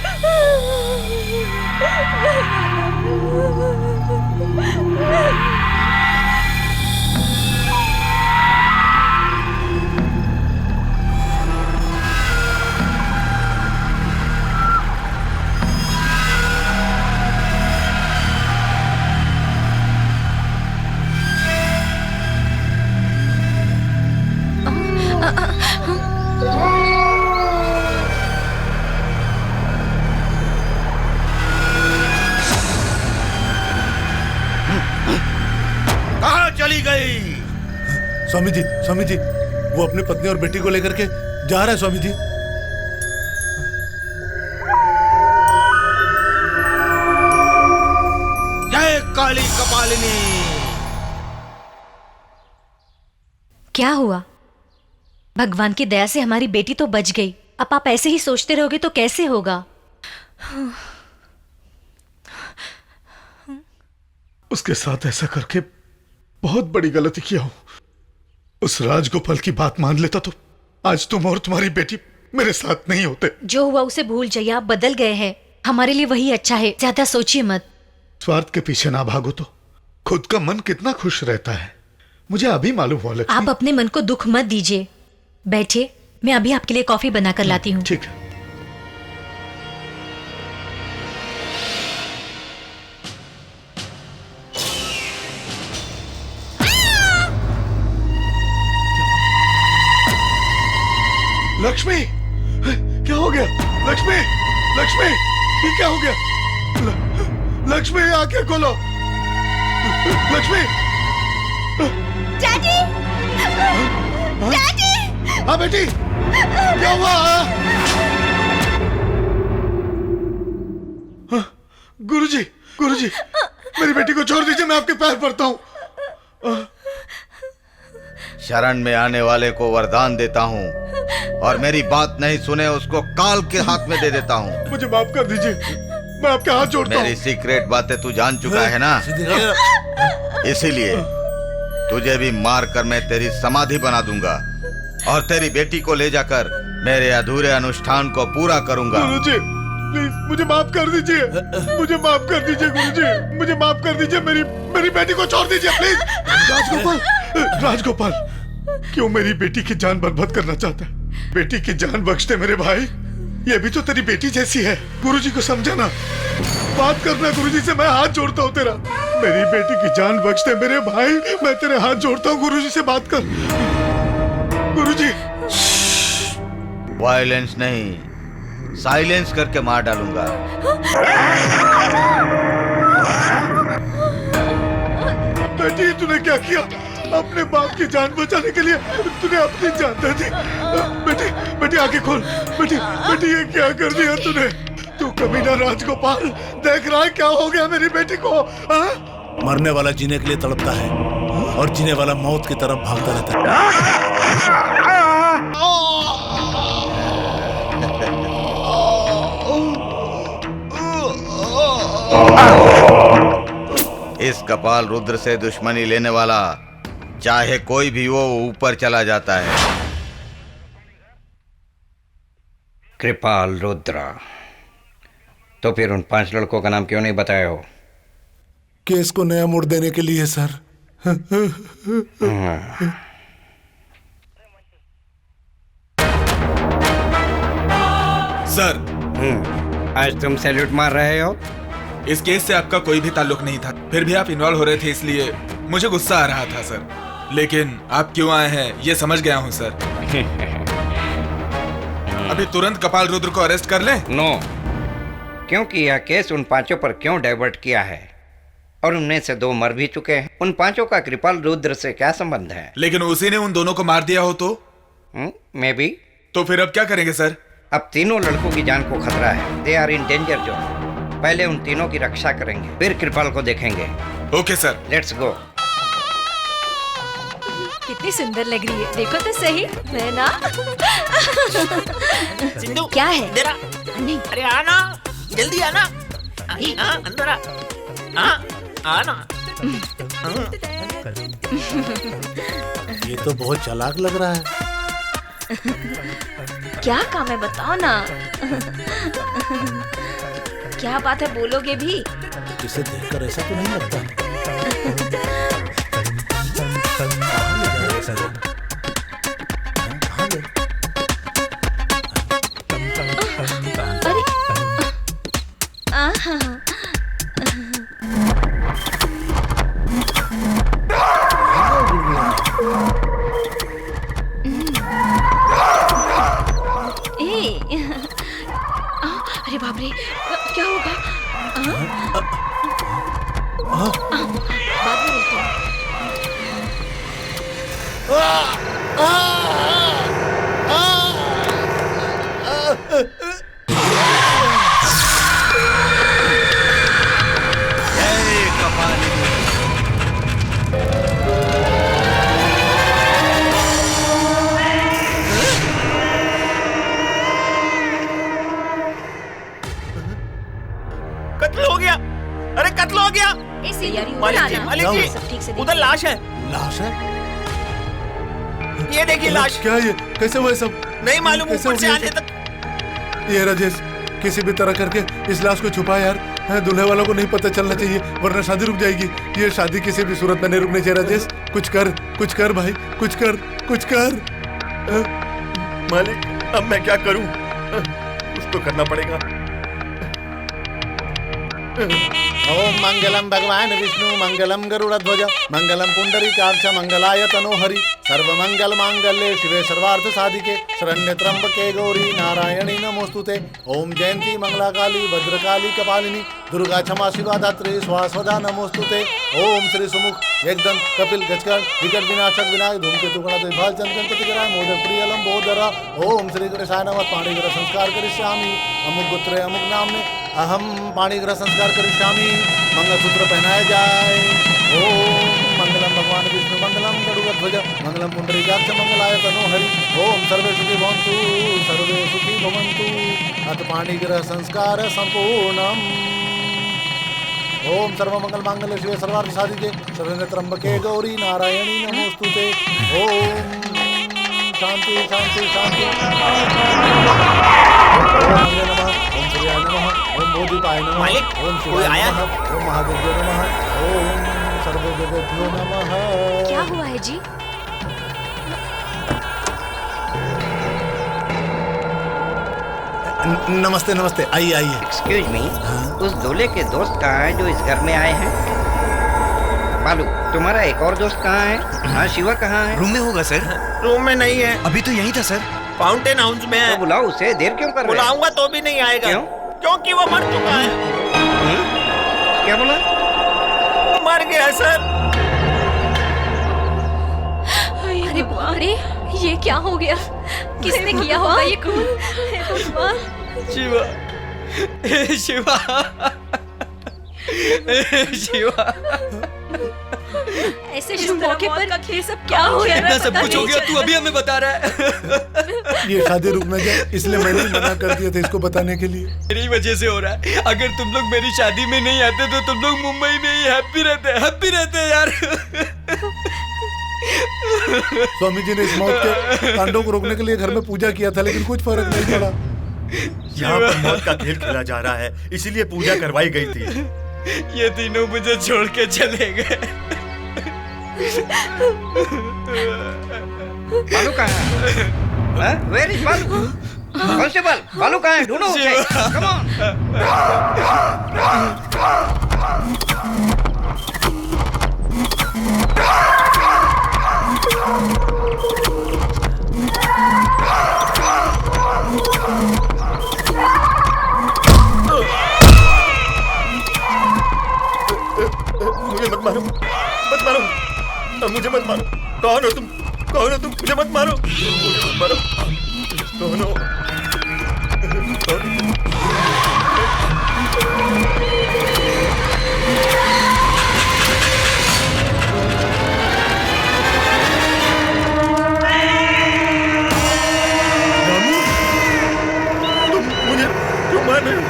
चली गई। स्वामी जी, वो अपनी पत्नी और बेटी को लेकर के जा रहा है स्वामी जी। जय काली कपालिनी। क्या हुआ? भगवान की दया से हमारी बेटी तो बच गई। अब आप ऐसे ही सोचते रहोगे तो कैसे होगा? उसके साथ ऐसा करके बहुत बड़ी गलती किया हूं। उस राजगोपाल की बात मान लेता तो आज तुम और तुम्हारी बेटी मेरे साथ नहीं होते। जो हुआ उसे भूल जाइए। आप बदल गए हैं। हमारे लिए वही अच्छा है। ज्यादा सोचिए मत। स्वार्थ के पीछे ना भागो तो खुद का मन कितना खुश रहता है, मुझे अभी मालूम हुआ लक्ष्मी। आप अपने मन को दुख मत दीजिए। बैठिए, मैं अभी आपके लिए कॉफी बनाकर लाती हूँ। ठीक है। लक्ष्मी, क्या हो गया? लक्ष्मी, लक्ष्मी, ये क्या हो गया? लक्ष्मी, आंखें खोलो। लक्ष्मी। Daddy, daddy. हाँ बेटी, क्या हुआ? गुरुजी, गुरुजी, मेरी बेटी को छोड़ दीजिए, मैं आपके पैर पड़ता हूँ। शरण में आने वाले को वरदान देता हूँ और मेरी बात नहीं सुने उसको काल के हाथ में दे देता हूँ। मुझे माफ कर दीजिए, मैं आपके हाथ जोड़ता हूँ। मेरी सीक्रेट बातें तू जान चुका है ना, इसीलिए तुझे भी मार कर मैं तेरी समाधि बना दूंगा और तेरी बेटी को ले जाकर मेरे अधूरे अनुष्ठान को पूरा करूंगा। गुरुजी, प्लीज मुझे माफ कर दीजिए, मुझे माफ कर दीजिए गुरुजी, मुझे माफ कर दीजिए, मेरी बेटी को छोड़ दीजिए प्लीज। राजगोपाल, राजगोपाल, क्यों मेरी बेटी की जान बर्बाद करना चाहता है? बेटी की जान बख्श दे मेरे भाई, ये भी तो तेरी बेटी जैसी है। गुरुजी को समझाना, बात करना गुरुजी से, मैं हाथ जोड़ता हूँ तेरा। मेरी बेटी की जान बख्श दे मेरे भाई, मैं तेरे हाथ जोड़ता हूँ, गुरुजी से बात कर। गुरुजी। वायलेंस नहीं, साइलेंस करके मार डालूंगा। बेटी, तूने क्या किया? अपने बाप की जान बचाने के लिए तूने अपनी जान दे दी। बेटी, बेटी आंखें खोल। बेटी, बेटी ये क्या कर दिया तूने? तू कमीना राजगोपाल, देख रहा है क्या हो गया मेरी बेटी को? मरने वाला जीने के लिए तड़पता है और जीने वाला मौत की तरफ भागता रहता है। इस कपाल रुद्र से दुश्मनी लेने वाला चाहे कोई भी वो ऊपर चला जाता है। कृपाल रुद्र, तो फिर उन 5 लड़कों का नाम क्यों नहीं बताया हो? केस को नया मोड़ देने के लिए सर। सर, आज तुम सैल्यूट मार रहे हो? इस केस से आपका कोई भी ताल्लुक नहीं था, फिर भी आप इन्वॉल्व हो रहे थे, इसलिए मुझे गुस्सा आ रहा था सर। लेकिन आप क्यों आए हैं ये समझ गया हूँ सर। अभी तुरंत कपाल रुद्र को अरेस्ट कर लें? नो, क्योंकि यह केस उन 5 पर क्यों डाइवर्ट किया है और उनमें से 2 मर भी चुके हैं। उन 5 का कृपाल रुद्र से क्या संबंध है? लेकिन उसी ने उन दोनों को मार दिया हो तो? May be. तो फिर अब क्या करेंगे सर? अब तीनों लड़कों की जान को खतरा है, they are in danger zone. पहले उन तीनों की रक्षा करेंगे, फिर कृपाल को देखेंगे। Okay sir, let's go. कितनी सुंदर लग रही है, देखो तो सही। मैं ना सिंधु, क्या है? तेरा नहीं, अरे आना, जल्दी आना। अंदर आ, आना। ये तो बहुत चालाक लग रहा है। क्या काम है बताओ ना। क्या बात है, बोलोगे भी? इसे देखकर ऐसा तो नहीं लगता। अरे बाप रे, क्या होगा? बाद में बोलते हैं। कत्ल हो गया, अरे कत्ल हो गया। मालिक जी, मालिक जी, उधर लाश है। लाश है? ये देखिए लाश। क्या ये? कैसे हुआ सब? नहीं मालूम, ऊपर से आने तक। ये राजेश, किसी भी तरह करके इस लाश को छुपा यार। दूल्हे वालों को नहीं पता चलना चाहिए, वरना शादी रुक जाएगी। ये शादी किसी भी सूरत में नहीं रुकनी चाहिए राजेश। कुछ कर भाई, कुछ कर। मालिक, अब मैं क्या करूं? कुछ तो करना पड़ेगा। ओम मंगलम भगवान विष्णु मंगलम गरुड़ध्वज मंगलम पुंडरीकाक्ष मंगलाय तनोहरि सर्वमंगल मांगल्ये शिवे सर्वार्थ साधिके शरण्य त्र्यंबके गौरी नारायणी नमोस्तुते। ओम जयंती मंगला काली भद्रकाली कपालिनी दुर्गा क्षमा शिवा धात्री स्वास्वदा नमोस्तुते। ओम श्री सुमुख एकदम कपिल गजकर्ण विकट विनाशक विनायक धूमकेतु गणा द्विभाल चंद्रगणपतिग्रह मोदक प्रिय लंबोदर। ओम श्री गणेशाय नमः। पाणिग्रह संस्कार करिष्यामि अमुक गोत्रे अमुक नामने अहम पाणिग्रह संस्कार करिष्यामि। मंगलसूत्र पहनाया जाए। ओम मंगलम भगवान विष्णु मंगलम गरुड़ध्वज मंगलम पुंडरीकाक्ष मंगलाय तनोहरि। ओम सर्वे सुखी भवन्तु सर्वे सुखी भवन्तु। अथ पाणिग्रह संस्कार संपूर्णम। ओम सर्वमंगल मांगल्ये शिवे सर्वार्थ साधिके शरण्य त्र्यंबके गौरी नारायणी नमोस्तुते। ओम शांति शांति शांति। ओम नमः ओम सूर्याय नमः ओम बोधिपाय नमः ओम शिवाय नमः ओम महादेव्य नमः ओम सर्वदेवेभ्यो नमः। क्या हुआ है जी? नमस्ते नमस्ते, आइए आइए। एक्सक्यूज मी, उस दूल्हे के दोस्त कहाँ हैं जो इस घर में आए हैं? बालू, तुम्हारा एक और दोस्त कहाँ है? हाँ, शिवा कहाँ है? रूम में होगा सर। रूम में नहीं है, अभी तो यहीं था सर। फाउंटेन हाउस में है। तो बुलाओ उसे, देर क्यों कर रहे हो? बुलाऊंगा तो भी नहीं आएगा। क्यों? क्योंकि वो मर चुका है। क्या बोला? मर गया सर। अरे अरे ये क्या हो गया? किसने किया होगा ये खून? शिवा, शिवा, शिवा। ऐसे शुभ मौके पर ये सब क्या हो इतना सब कुछ हो गया, तू अभी हमें बता रहा है। ये शादी रुक न जाए इसलिए मैंने मना कर दिया था इसको बताने के लिए। मेरी वजह से हो रहा है। अगर तुम लोग मेरी शादी में नहीं आते तो तुम लोग मुंबई में ही हैप्पी रहते यार। स्वामी जी ने इस मौत के कांडों को रोकने के लिए घर में पूजा किया था, लेकिन कुछ फर्क नहीं पड़ा। यहाँ पर मौत का खेल खेला जा रहा है, इसीलिए पूजा करवाई गई थी। ये तीनों मुझे छोड़ के चले गए। बालू कहाँ है? Where is बालू? कांस्टेबल, बालू कहाँ है? ढूंढो उसे। Come on। मुझे मत मारो, मत मारो, मुझे मत मारो। कौन हो तुम? कौन हो तुम? मुझे मत मारो, मुझे मत मारो। कौन हो? तुम मुझे क्यों मार रहे हो?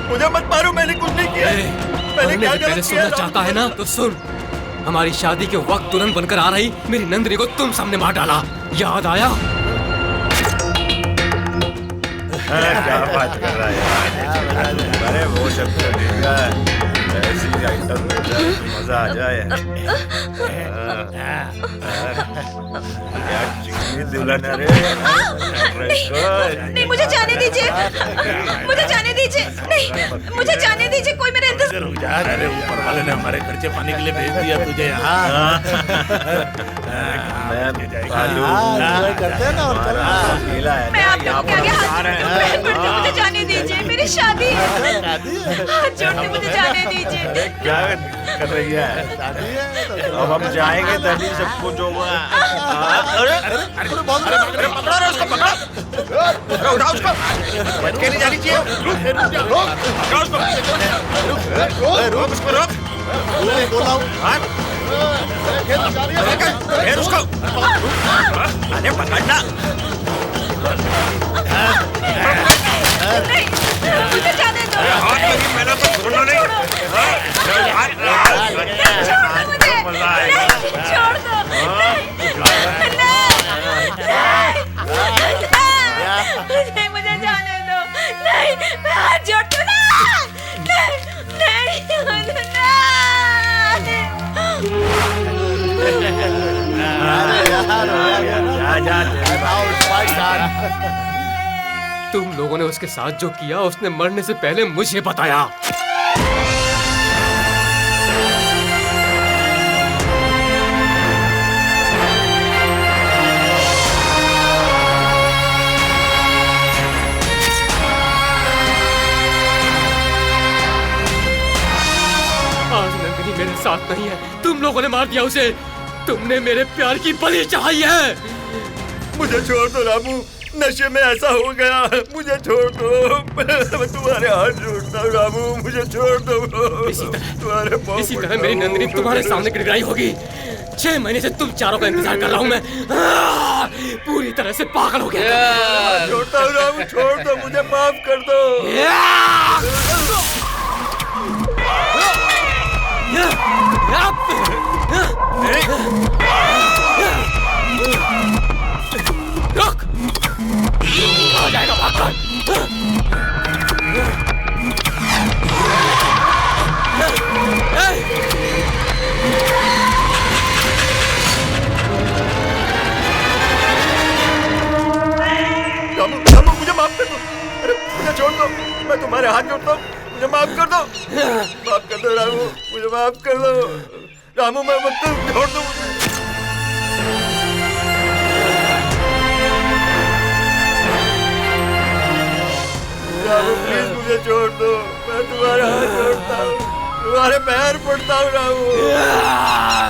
मुझे मत मारो, मैंने कुछ नहीं किया। मैंने क्या गलत किया? सुनना चाहता है ना तो सुन। हमारी शादी के वक्त दुल्हन बनकर आ रही मेरी नंदिनी को तुम सामने मार डाला, याद आया? क्या बात कर रहा है? अरे वो सब ऐसी आइटम मजा आ जाए। दुल्हन, अरे नहीं, मुझे जाने दीजिए, मुझे जाने दीजिए, नहीं, मुझे जाने दीजिए, कोई मेरे इंतजार। अरे ऊपर वाले ने हमारे खर्चे पानी के लिए भेज दिया तुझे यहाँ। करते हैं ना, मैं आपके आगे हाथ जोड़ती हूँ, मुझे जाने दीजिए, मेरी शादी है, हाथ जोड़ते मुझे जाने दीजिए। क्या कर रही है? अब हम जाएंगे तभी सब कुछ होगा। पकड़ो रे उसको, पकड़ो। अरे उठाओ उसको, बच के नहीं जानी चाहिए। पकड़ो उसको, रोक उसको, रोक। घेर उसको। अरे पकड़ना। मुझे जाने दो। मैंने तो छोड़ना नहीं। छोड़ दो। नहीं, मुझे जाने दो। नहीं, मैं हाथ जोड़ती हूँ ना। नहीं, नहीं, आजा तुम लोगों ने उसके साथ जो किया उसने मरने से पहले मुझे बताया। आज नंदिनी मेरे साथ नहीं है, तुम लोगों ने मार दिया उसे। तुमने मेरे प्यार की बलि चढ़ाई है। मुझे छोड़ दो रामू, नशे में ऐसा हो गया, मुझे छोड़ दो। मैं तुम्हारे हाथ जोड़ता हूँ रामू, मुझे छोड़ दो। इसी तरह मेरी नंदिनी तुम्हारे सामने गिड़गिड़ाई होगी। 6 महीने से तुम चारों का इंतजार कर रहा हूँ मैं। पूरी तरह से पागल हो गया। छोड़ता हूँ रामू, छोड़ दो, मुझे माफ कर दो। रुक! आ जाएगा भागकर। रामू, रामू, मुझे माफ कर दो। अरे मुझे छोड़ दो, मैं तुम्हारे हाथ जोड़ता हूँ, मुझे माफ कर दो। माफ कर दो रामू, मुझे माफ कर दो। रामू, मैं मतलब छोड़ दो मुझे। रामू प्लीज मुझे छोड़ दो, मैं तुम्हारे हाथ जोड़ता हूँ, तुम्हारे पैर पड़ता हूँ रामू।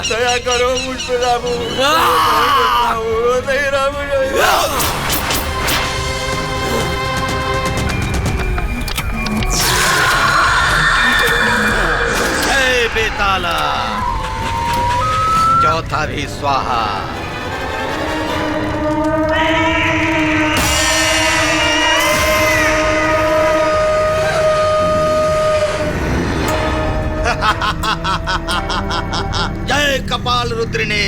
दया करो मुझ पे रामू। नहीं रामू, नहीं। जय बेताला, चौथा भी स्वाहा। जय कपाल रुद्रिनी,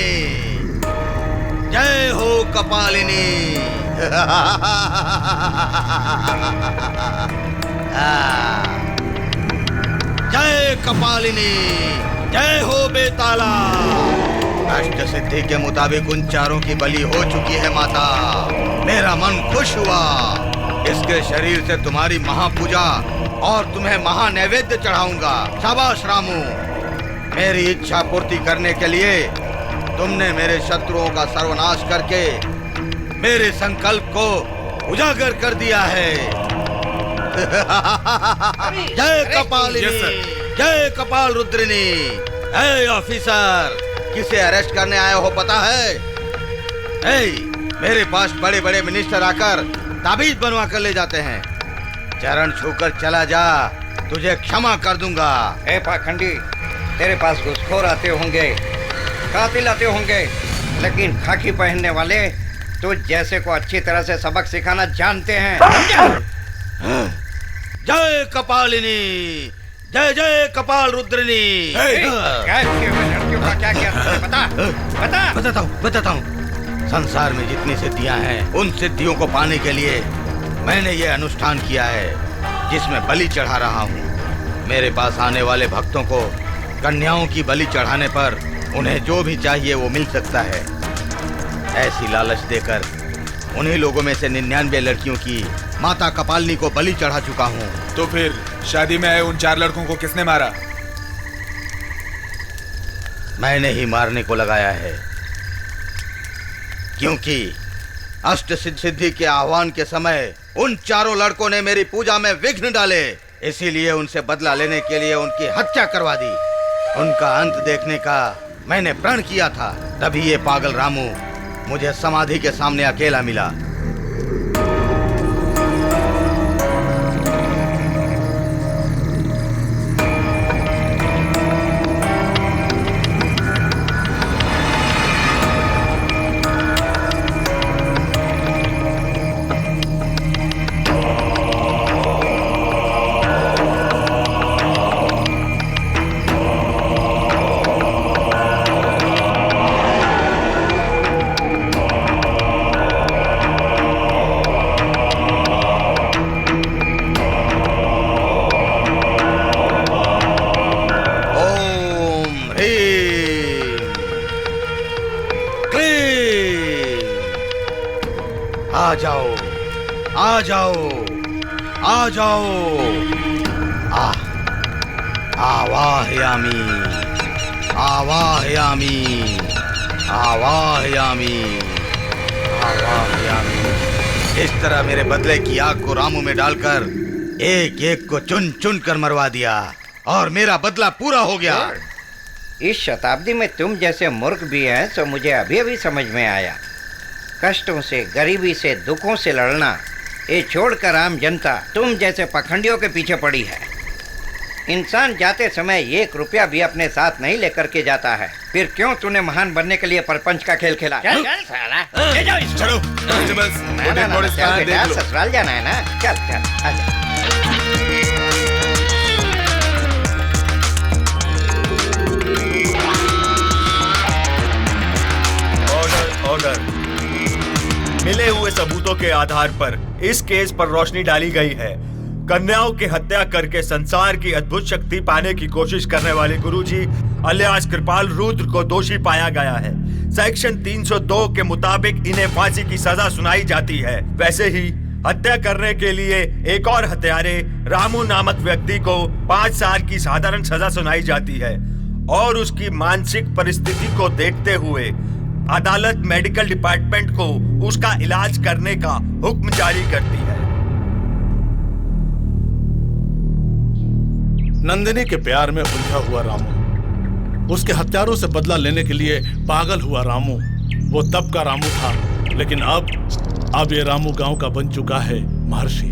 जय हो कपालिनी। जय कपालिनी, जय हो बेताला। अष्ट सिद्धि के मुताबिक उन चारों की बलि हो चुकी है माता। मेरा मन खुश हुआ। इसके शरीर से तुम्हारी महापूजा और तुम्हें महानैवेद्य चढ़ाऊंगा। शाबाश रामू, मेरी इच्छा पूर्ति करने के लिए तुमने मेरे शत्रुओं का सर्वनाश करके मेरे संकल्प को उजागर कर दिया है। जय कपालिनी, जय कपाल रुद्रिनी। हे ऑफिसर, किसे अरेस्ट करने आए हो पता है? हे, मेरे पास बड़े बड़े मिनिस्टर आकर ताबीज बनवा कर ले जाते हैं। चरण छूकर चला जा, तुझे क्षमा कर दूंगा। ए पाखंडी, तेरे पास घुसखोर आते होंगे, कातिल आते होंगे, लेकिन खाकी पहनने वाले तुझ जैसे को अच्छी तरह से सबक सिखाना जानते हैं। जय कपालिनी, जय जय कपाल रुद्रिनी। लड़कियों का क्या किया तुमने? बता। बताता हूँ। संसार में जितनी सिद्धियां हैं, उन सिद्धियों को पाने के लिए मैंने ये अनुष्ठान किया है, जिसमें बलि चढ़ा रहा हूँ। मेरे पास आने वाले भक्तों को कन्याओं की बलि चढ़ाने पर उन्हें जो भी चाहिए वो मिल सकता है। ऐसी लालच देकर उन्हीं लोगों में से 99 लड़कियों की माता कपालिनी को बलि चढ़ा चुका हूँ। तो फिर शादी में आए उन 4 लड़कों को किसने मारा? मैंने ही मारने को लगाया है, क्योंकि अष्ट सिद्धि के आह्वान के समय उन चारों लड़कों ने मेरी पूजा में विघ्न डाले। इसीलिए उनसे बदला लेने के लिए उनकी हत्या करवा दी। उनका अंत देखने का मैंने प्रण किया था, तभी ये पागल रामू मुझे समाधि के सामने अकेला मिला। आ जाओ, आ जाओ, आ जाओ। आवाहयामी, आवाहयामी, आवाहयामी, आवाहयामी। इस तरह मेरे बदले की आग को रामू में डालकर एक एक को चुन चुन कर मरवा दिया और मेरा बदला पूरा हो गया। इस शताब्दी में तुम जैसे मूर्ख भी हैं तो मुझे अभी अभी समझ में आया। कष्टों से, गरीबी से, दुखों से लड़ना ये छोड़कर आम जनता तुम जैसे पखंडियों के पीछे पड़ी है। इंसान जाते समय 1 रुपया भी अपने साथ नहीं लेकर के जाता है, फिर क्यों तूने महान बनने के लिए परपंच का खेल खेला? चल चल साला, ले जाओ इसको। चलो, चल बेटा, ससुराल जाना है ना, चल चल आजा। ऑर्डर। मिले हुए सबूतों के आधार पर इस केस पर रोशनी डाली गई है। कन्याओं की हत्या करके संसार की अद्भुत शक्ति पाने की कोशिश करने वाले गुरुजी अलियास कृपाल रुद्र को दोषी पाया गया है। सेक्शन 302 के मुताबिक इन्हें फांसी की सजा सुनाई जाती है। वैसे ही हत्या करने के लिए एक और हत्यारे रामू नामक व्यक्ति को 5 साल की साधारण सजा सुनाई जाती है और उसकी मानसिक परिस्थिति को देखते हुए अदालत मेडिकल डिपार्टमेंट को उसका इलाज करने का हुक्म जारी करती है। नंदिनी के प्यार में उलझा हुआ रामू, उसके हत्यारों से बदला लेने के लिए पागल हुआ रामू, वो तब का रामू था, लेकिन अब ये रामू गांव का बन चुका है महर्षि।